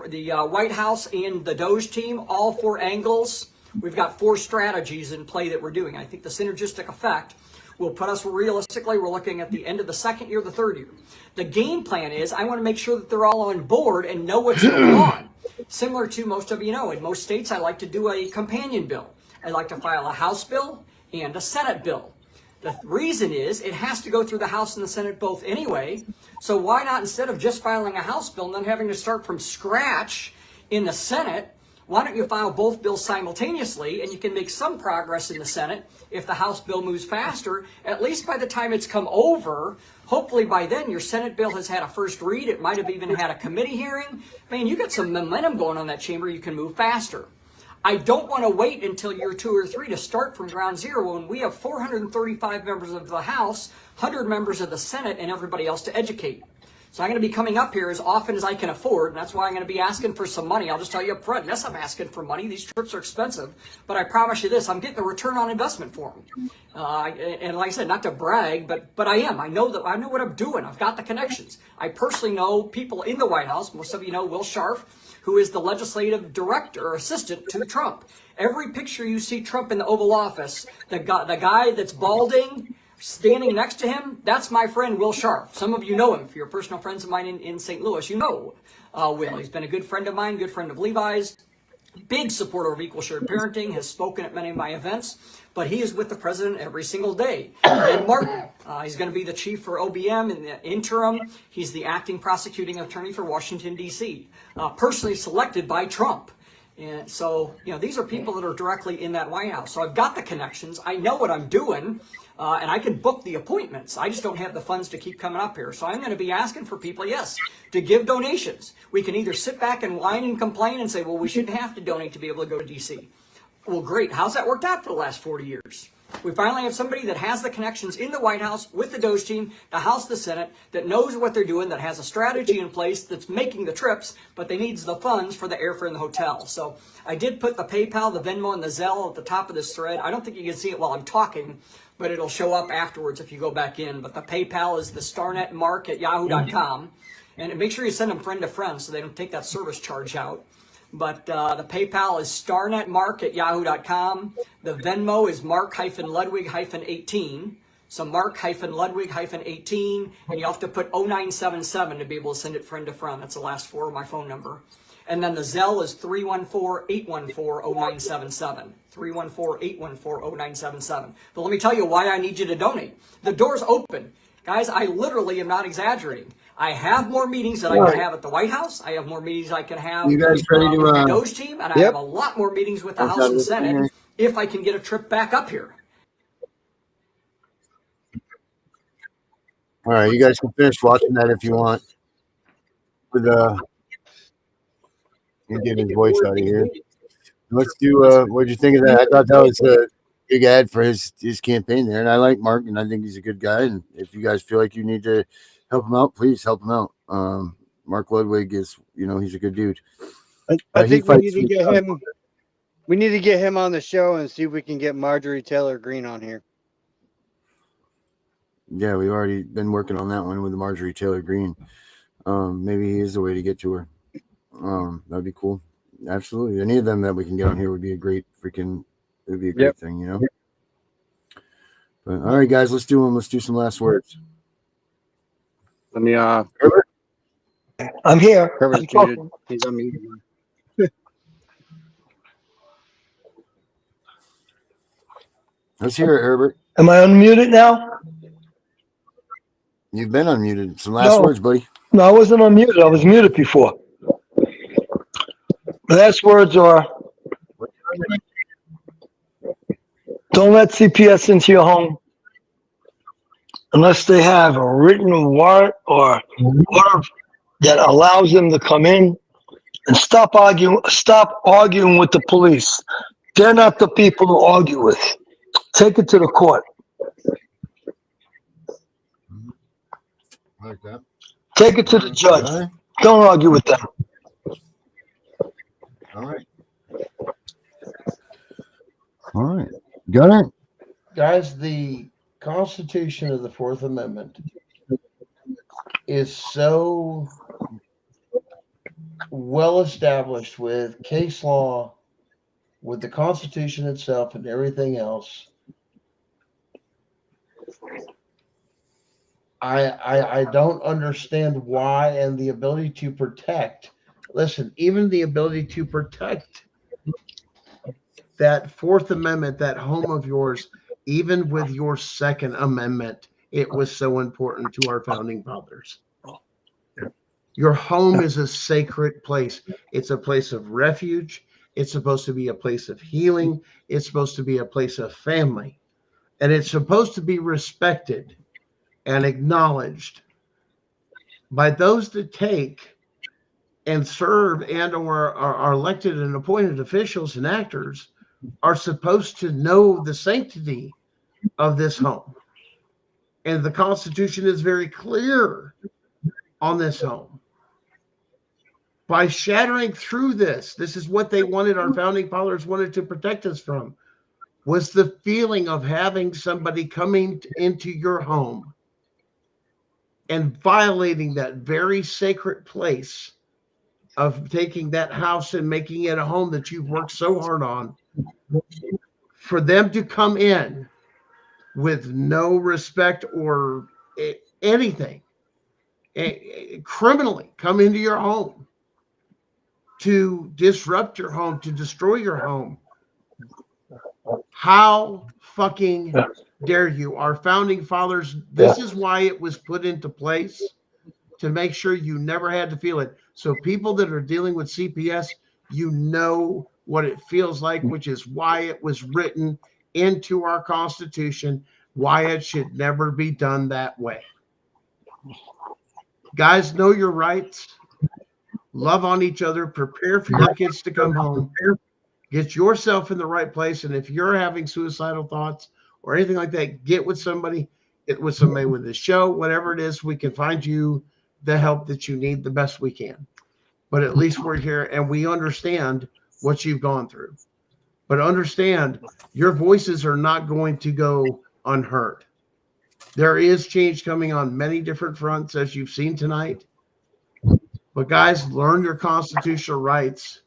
Speaker 10: White House, and the Doge team, all 4 angles, we've got 4 strategies in play that we're doing. I think the synergistic effect will put us realistically, we're looking at the end of the second year, the third year. The game plan is I want to make sure that they're all on board and know what's going on. Similar to most of you know, in most states, I like to do a companion bill. I like to file a House bill and a Senate bill. The reason is it has to go through the House and the Senate both anyway. So why not, instead of just filing a House bill and then having to start from scratch in the Senate, why don't you file both bills simultaneously, and you can make some progress in the Senate if the House bill moves faster. At least by the time it's come over, hopefully by then your Senate bill has had a first read. It might have even had a committee hearing. Man, you got some momentum going on that chamber. You can move faster. I don't want to wait until year 2 or 3 to start from ground zero when we have 435 members of the House, 100 members of the Senate, and everybody else to educate. So I'm going to be coming up here as often as I can afford, and that's why I'm going to be asking for some money. I'll just tell you up front, yes, I'm asking for money. These trips are expensive, but I promise you this, I'm getting a return on investment for them. And like I said, not to brag, but I am. I know what I'm doing. I've got the connections. I personally know people in the White House. Most of you know Will Scharf, who is the legislative director or assistant to Trump. Every picture you see Trump in the Oval Office, the guy that's balding, standing next to him, that's my friend Will Scharf. Some of you know him. If you're personal friends of mine in St. Louis, you know Will. He's been a good friend of mine, good friend of Levi's, big supporter of equal shared parenting, has spoken at many of my events, but he is with the president every single day. And Martin, he's going to be the chief for OBM in the interim. He's the acting prosecuting attorney for Washington, D.C., personally selected by Trump. And so, these are people that are directly in that White House. So I've got the connections. I know what I'm doing, and I can book the appointments. I just don't have the funds to keep coming up here. So I'm going to be asking for people, yes, to give donations. We can either sit back and whine and complain and say, well, we shouldn't have to donate to be able to go to D.C. Well, great. How's that worked out for the last 40 years? We finally have somebody that has the connections in the White House with the Doge team, the House, the Senate, that knows what they're doing, that has a strategy in place, that's making the trips, but they needs the funds for the airfare and the hotel. So I did put the PayPal, the Venmo, and the Zelle at the top of this thread. I don't think you can see it while I'm talking, but it'll show up afterwards if you go back in. But the PayPal is the starnetmark@yahoo.com. And make sure you send them friend to friend so they don't take that service charge out. But the PayPal is starnetmark@yahoo.com. The Venmo is Mark-Ludwig-18. So Mark-Ludwig-18. And you have to put 0977 to be able to send it friend to friend. That's the last 4 of my phone number. And then the Zelle is 314-814-0977. 314-814-0977. But let me tell you why I need you to donate. The door's open. Guys, I literally am not exaggerating. I have more meetings that I can have at the White House. I have more meetings I can have
Speaker 5: You guys ready to,
Speaker 10: with the Doge team. And I have a lot more meetings with the House and Senate if I can get a trip back up here.
Speaker 5: All right, you guys can finish watching that if you want. With you get his voice out of here. Let's do. What'd you think of that? I thought that was a big ad for his campaign there, and I like Mark, and I think he's a good guy. And if you guys feel like you need to help him out, please help him out. Mark Ludwig is, he's a good dude.
Speaker 6: I think we need to get him. We need to get him on the show and see if we can get Marjorie Taylor Greene on here.
Speaker 5: Yeah, we've already been working on that one with Marjorie Taylor Greene. Maybe he is the way to get to her. That'd be cool. Absolutely. Any of them that we can get on here would be a great thing, But all right, guys, let's do them. Let's do some last words.
Speaker 6: Let me
Speaker 5: Herbert?
Speaker 8: I'm here.
Speaker 6: Herbert's muted. He's unmuted.
Speaker 5: Let's hear it, Herbert.
Speaker 8: Am I unmuted now?
Speaker 5: You've been unmuted. Some last words, buddy.
Speaker 8: No, I wasn't unmuted. I was muted before. Last words are, don't let CPS into your home unless they have a written warrant or order that allows them to come in, and stop arguing with the police. They're not the people to argue with. Take it to the court.
Speaker 5: I like that.
Speaker 8: Take it to the judge.
Speaker 5: All right.
Speaker 8: Don't argue with them.
Speaker 5: All right. All right. Got it?
Speaker 7: Guys, the Constitution of the Fourth Amendment is so well established with case law, with the Constitution itself and everything else. I don't understand why, and the ability to protect. Listen, even the ability to protect that Fourth Amendment, that home of yours, even with your Second Amendment, it was so important to our founding fathers. Your home is a sacred place. It's a place of refuge. It's supposed to be a place of healing. It's supposed to be a place of family. And it's supposed to be respected and acknowledged by those that take and serve and or are elected and appointed officials and actors are supposed to know the sanctity of this home. And the Constitution is very clear on this home. By shattering through this is what they wanted, our founding fathers wanted to protect us from, was the feeling of having somebody coming into your home and violating that very sacred place of taking that house and making it a home that you've worked so hard on, for them to come in with no respect or anything, criminally come into your home to disrupt your home, to destroy your home. How fucking dare you? Our founding fathers, this is why it was put into place, to make sure you never had to feel it. So people that are dealing with CPS, you know what it feels like, which is why it was written into our Constitution, why it should never be done that way. Guys, know your rights. Love on each other. Prepare for your kids to come home. Get yourself in the right place. And if you're having suicidal thoughts or anything like that, get with somebody. Get with somebody with the show. Whatever it is, we can find you the help that you need the best we can. But at least we're here and we understand what you've gone through. But understand, your voices are not going to go unheard. There is change coming on many different fronts, as you've seen tonight. But guys, learn your constitutional rights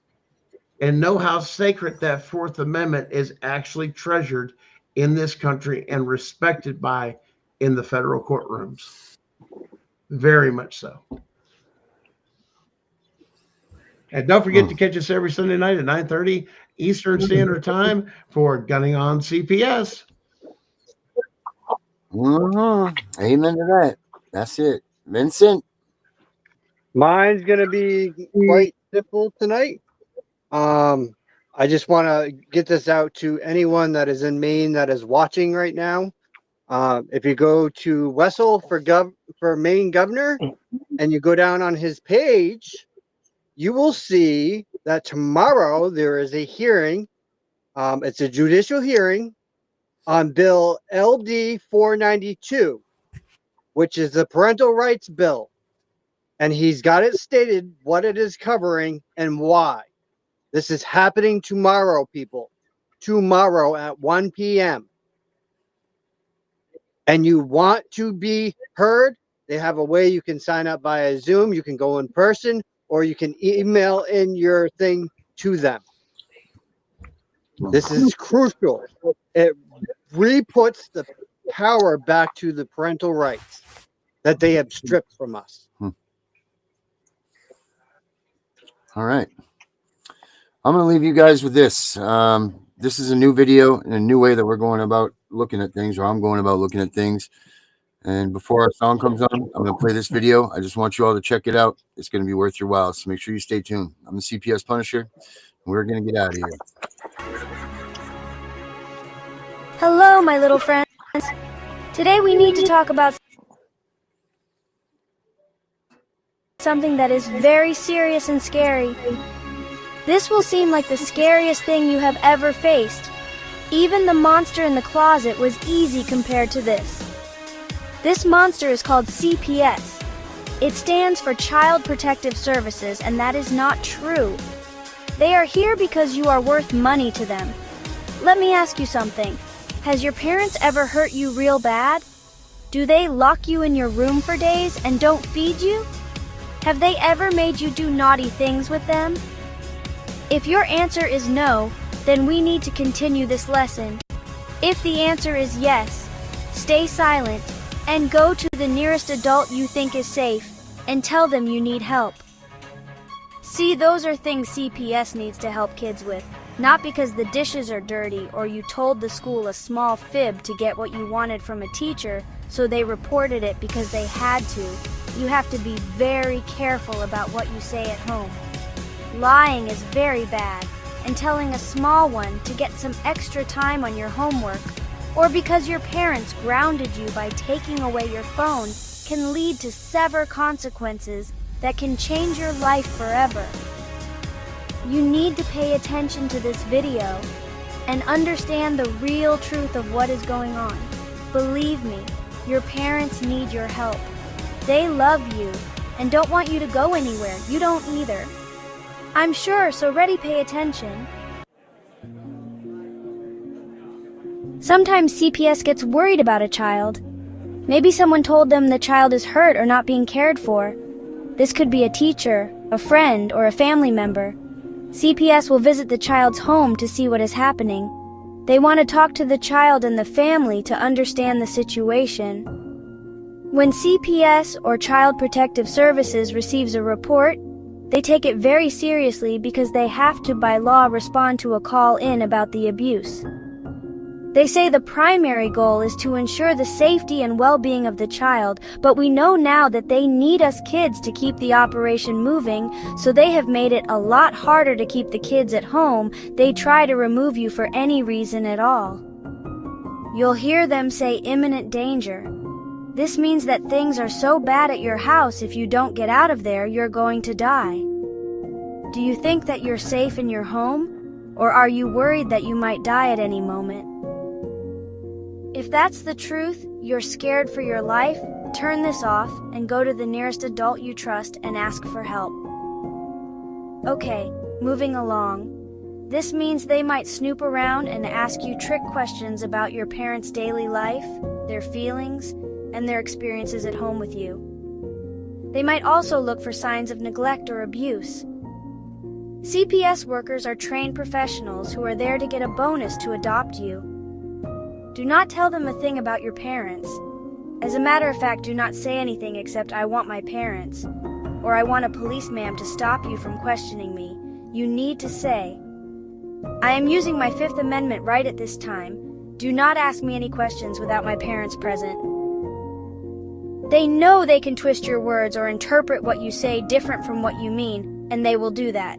Speaker 7: and know how sacred that Fourth Amendment is actually treasured in this country and respected by in the federal courtrooms. Very much so. And don't forget to catch us every Sunday night at 9:30 Eastern Standard Time for Gunning on CPS.
Speaker 5: Amen to that. That's it. Vincent?
Speaker 6: Mine's going to be quite simple tonight. I just want to get this out to anyone that is in Maine that is watching right now. If you go to Wessel for Maine governor and you go down on his page, you will see that tomorrow there is a hearing. It's a judicial hearing on Bill LD 492, which is the parental rights bill. And he's got it stated what it is covering and why. This is happening tomorrow, people. Tomorrow at 1 p.m. And you want to be heard, they have a way you can sign up via Zoom. You can go in person, or you can email in your thing to them. This is crucial. It re-puts the power back to the parental rights that they have stripped from us.
Speaker 5: All right. I'm going to leave you guys with this. This is a new video and a new way that we're going about looking at things, or I'm going about looking at things. And before our song comes on, I'm going to play this video. I just want you all to check it out. It's going to be worth your while, so make sure you stay tuned. I'm the CPS Punisher, and we're going to get out of here.
Speaker 11: Hello, my little friends. Today we need to talk about something that is very serious and scary. This will seem like the scariest thing you have ever faced. Even the monster in the closet was easy compared to this. This monster is called CPS. It stands for Child Protective Services, and that is not true. They are here because you are worth money to them. Let me ask you something. Has your parents ever hurt you real bad? Do they lock you in your room for days and don't feed you? Have they ever made you do naughty things with them? If your answer is no, then we need to continue this lesson. If the answer is yes, stay silent and go to the nearest adult you think is safe and tell them you need help. See, those are things CPS needs to help kids with. Not because the dishes are dirty or you told the school a small fib to get what you wanted from a teacher, so they reported it because they had to. You have to be very careful about what you say at home. Lying is very bad, and telling a small one to get some extra time on your homework, or because your parents grounded you by taking away your phone, can lead to severe consequences that can change your life forever. You need to pay attention to this video and understand the real truth of what is going on. Believe me, your parents need your help. They love you and don't want you to go anywhere. You don't either. I'm sure, so ready, pay attention. Sometimes CPS gets worried about a child. Maybe someone told them the child is hurt or not being cared for. This could be a teacher, a friend, or a family member. CPS will visit the child's home to see what is happening. They want to talk to the child and the family to understand the situation. When CPS or Child Protective Services receives a report, they take it very seriously because they have to, by law, respond to a call in about the abuse. They say the primary goal is to ensure the safety and well-being of the child, but we know now that they need us kids to keep the operation moving, so they have made it a lot harder to keep the kids at home. They try to remove you for any reason at all. You'll hear them say imminent danger. This means that things are so bad at your house, if you don't get out of there, you're going to die. Do you think that you're safe in your home? Or are you worried that you might die at any moment? If that's the truth, you're scared for your life, turn this off and go to the nearest adult you trust and ask for help. Okay, moving along. This means they might snoop around and ask you trick questions about your parents' daily life, their feelings, and their experiences at home with you. They might also look for signs of neglect or abuse. CPS workers are trained professionals who are there to get a bonus to adopt you. Do not tell them a thing about your parents. As a matter of fact, do not say anything except "I want my parents," or "I want a policeman to stop you from questioning me." You need to say, "I am using my Fifth Amendment right at this time. Do not ask me any questions without my parents present." They know they can twist your words or interpret what you say different from what you mean, and they will do that.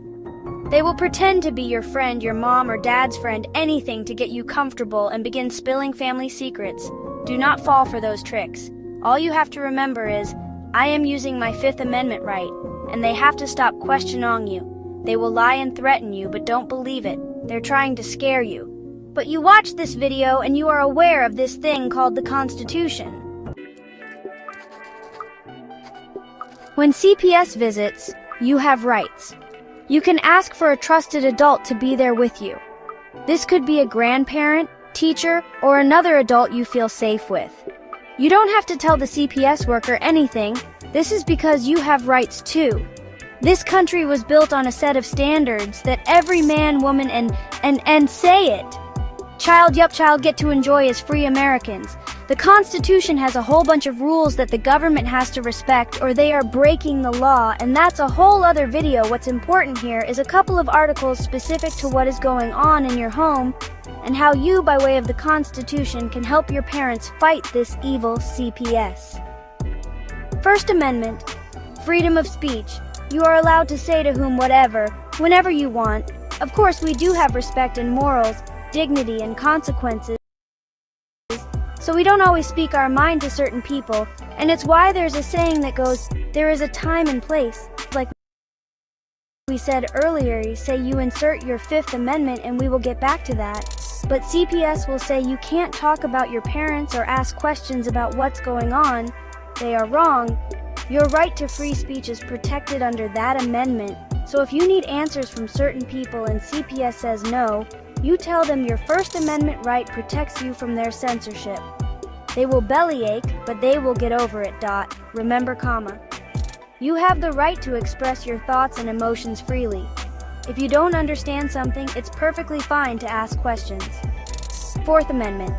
Speaker 11: They will pretend to be your friend, your mom or dad's friend, anything to get you comfortable and begin spilling family secrets. Do not fall for those tricks. All you have to remember is, I am using my Fifth Amendment right, and they have to stop questioning you. They will lie and threaten you, but don't believe it. They're trying to scare you. But you watched this video and you are aware of this thing called the Constitution. When CPS visits, you have rights. You can ask for a trusted adult to be there with you. This could be a grandparent, teacher, or another adult you feel safe with. You don't have to tell the CPS worker anything. This is because you have rights too. This country was built on a set of standards that every man, woman, and say it, child get to enjoy as free Americans. The Constitution has a whole bunch of rules that the government has to respect or they are breaking the law, and that's a whole other video. What's important here is a couple of articles specific to what is going on in your home and how you, by way of the Constitution, can help your parents fight this evil CPS. First Amendment, freedom of speech. You are allowed to say to whom whatever, whenever you want. Of course, we do have respect and morals, dignity and consequences. So we don't always speak our mind to certain people, and it's why there's a saying that goes, there is a time and place. Like we said earlier, you say you insert your Fifth Amendment and we will get back to that. But CPS will say you can't talk about your parents or ask questions about what's going on. They are wrong. Your right to free speech is protected under that amendment. So if you need answers from certain people and CPS says no, you tell them your First Amendment right protects you from their censorship. They will bellyache, but they will get over it. Remember, comma. You have the right to express your thoughts and emotions freely. If you don't understand something, it's perfectly fine to ask questions. Fourth Amendment.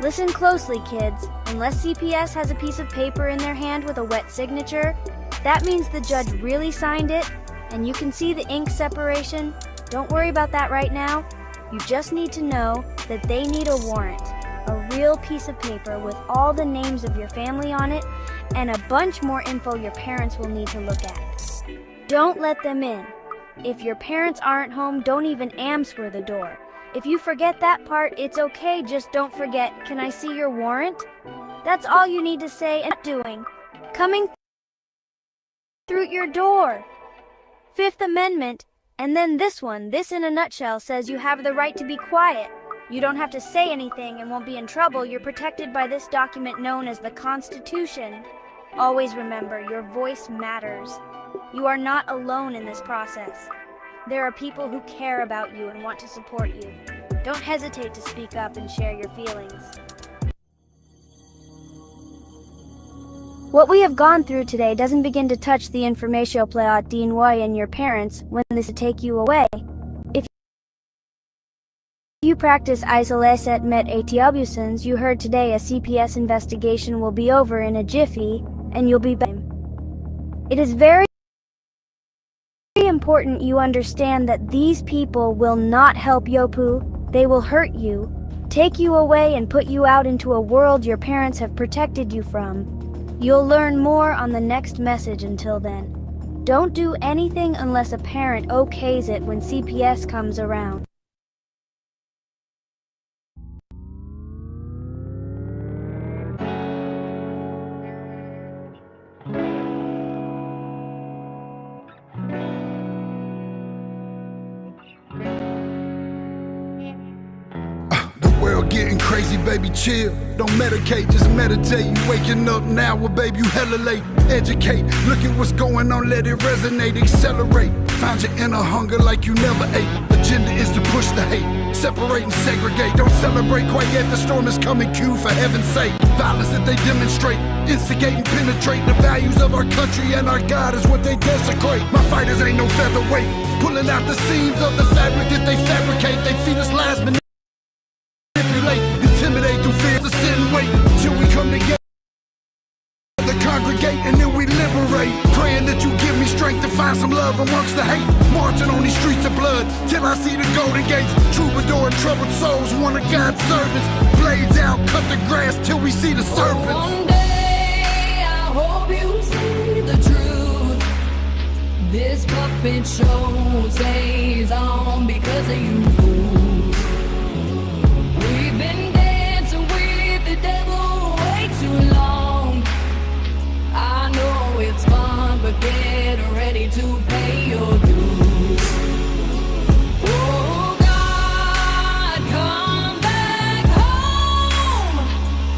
Speaker 11: Listen closely, kids. Unless CPS has a piece of paper in their hand with a wet signature, that means the judge really signed it, and you can see the ink separation. Don't worry about that right now. You just need to know that they need a warrant, a real piece of paper with all the names of your family on it, and a bunch more info your parents will need to look at. Don't let them in. If your parents aren't home, don't even answer the door. If you forget that part, it's okay, just don't forget, "Can I see your warrant?" That's all you need to say and doing. Coming through your door. Fifth Amendment, and then this one, this in a nutshell, says you have the right to be quiet. You don't have to say anything and won't be in trouble. You're protected by this document known as the Constitution. Always remember, your voice matters. You are not alone in this process. There are people who care about you and want to support you. Don't hesitate to speak up and share your feelings. What we have gone through today doesn't begin to touch the information plot DNY and your parents when this will take you away. If you practice isolation met accusations you heard today, a CPS investigation will be over in a jiffy and you'll be back. It is very important you understand that these people will not help Yopu. They will hurt you, take you away and put you out into a world your parents have protected you from. You'll learn more on the next message. Until then, don't do anything unless a parent okays it when CPS comes around.
Speaker 12: Getting crazy, baby, chill. Don't medicate, just meditate. You waking up now, well, baby, you hella late. Educate, look at what's going on, let it resonate, accelerate. Find your inner hunger like you never ate. Agenda is to push the hate, separate and segregate. Don't celebrate quite yet, the storm is coming, Q, for heaven's sake. Violence that they demonstrate, instigate and penetrate. The values of our country and our God is what they desecrate. My fighters ain't no featherweight, pulling out the seams of the fabric that they fabricate. They feed us lies, intimidate through fear to sit and wait till we come together, congregate, and then we liberate. Praying that you give me strength to find some love amongst the hate. Marching on these streets of blood till I see the golden gates. Troubadour and troubled souls, one of God's servants. Blades out, cut the grass till we see the serpents.
Speaker 1: One day I hope you see the truth. This puppet show stays on because of you fools. We've been dancing with the devil way too long. I know it's fun, but get ready to pay your dues. Oh God, come back home.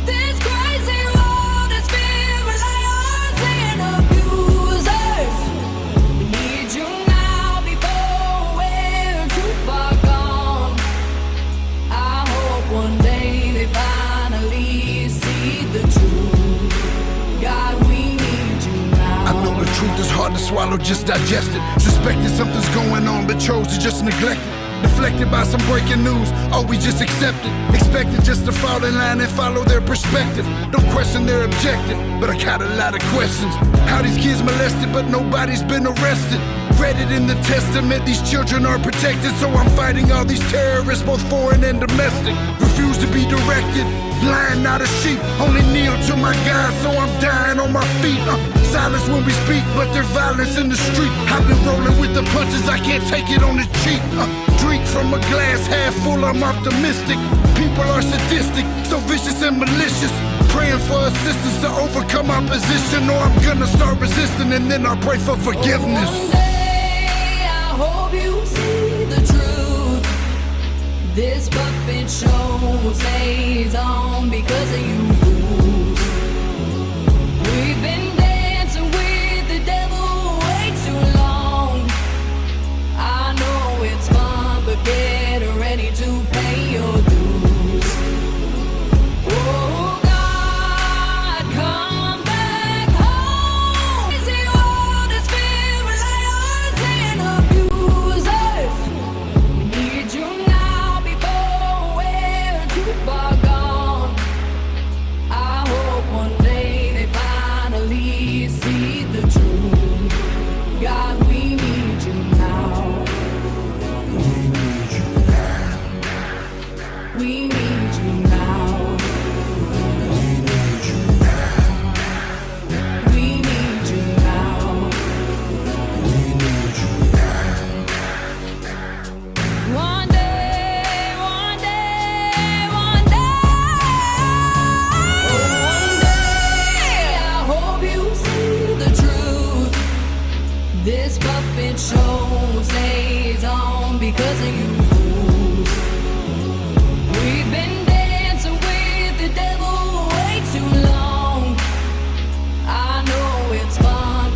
Speaker 1: This crazy world is filled with liars and abusers. We need you now before we're too far gone. I hope one day they finally see the truth. God, we need you now.
Speaker 12: I know the truth is hard to swallow, just digest it. Suspected something's going on, but chose to just neglect it. Deflected by some breaking news, oh, we just accept it. Expected just to fall in line and follow their perspective. Don't question their objective, but I got a lot of questions. How these kids molested, but nobody's been arrested. Read it in the testament, these children are protected. So I'm fighting all these terrorists, both foreign and domestic. Refuse to be directed, blind, not a sheep. Only kneel to my God, so I'm dying on my feet. Silence when we speak, but there's violence in the street. I've been rolling with the punches, I can't take it on the cheap. Drink from a glass half full, I'm optimistic. People are sadistic, so vicious and malicious. Praying for assistance to overcome opposition, or I'm gonna start resisting and then I'll pray for forgiveness.
Speaker 1: One day I hope you see the truth. This puppet show stays on because of you fools. We've been dancing with the devil way too long. I know it's fun, but get ready to pay your dues. Oh God, come back home. Crazy world is filled with liars and abusers. We need you now before we're too far gone.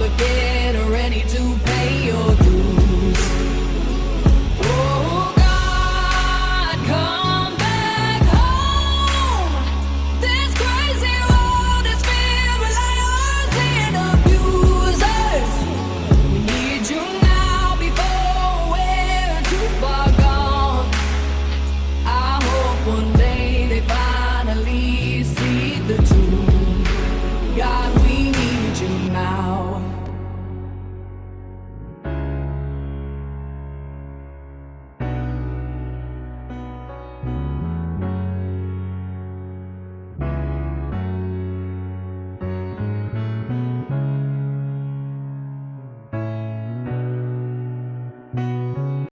Speaker 1: again.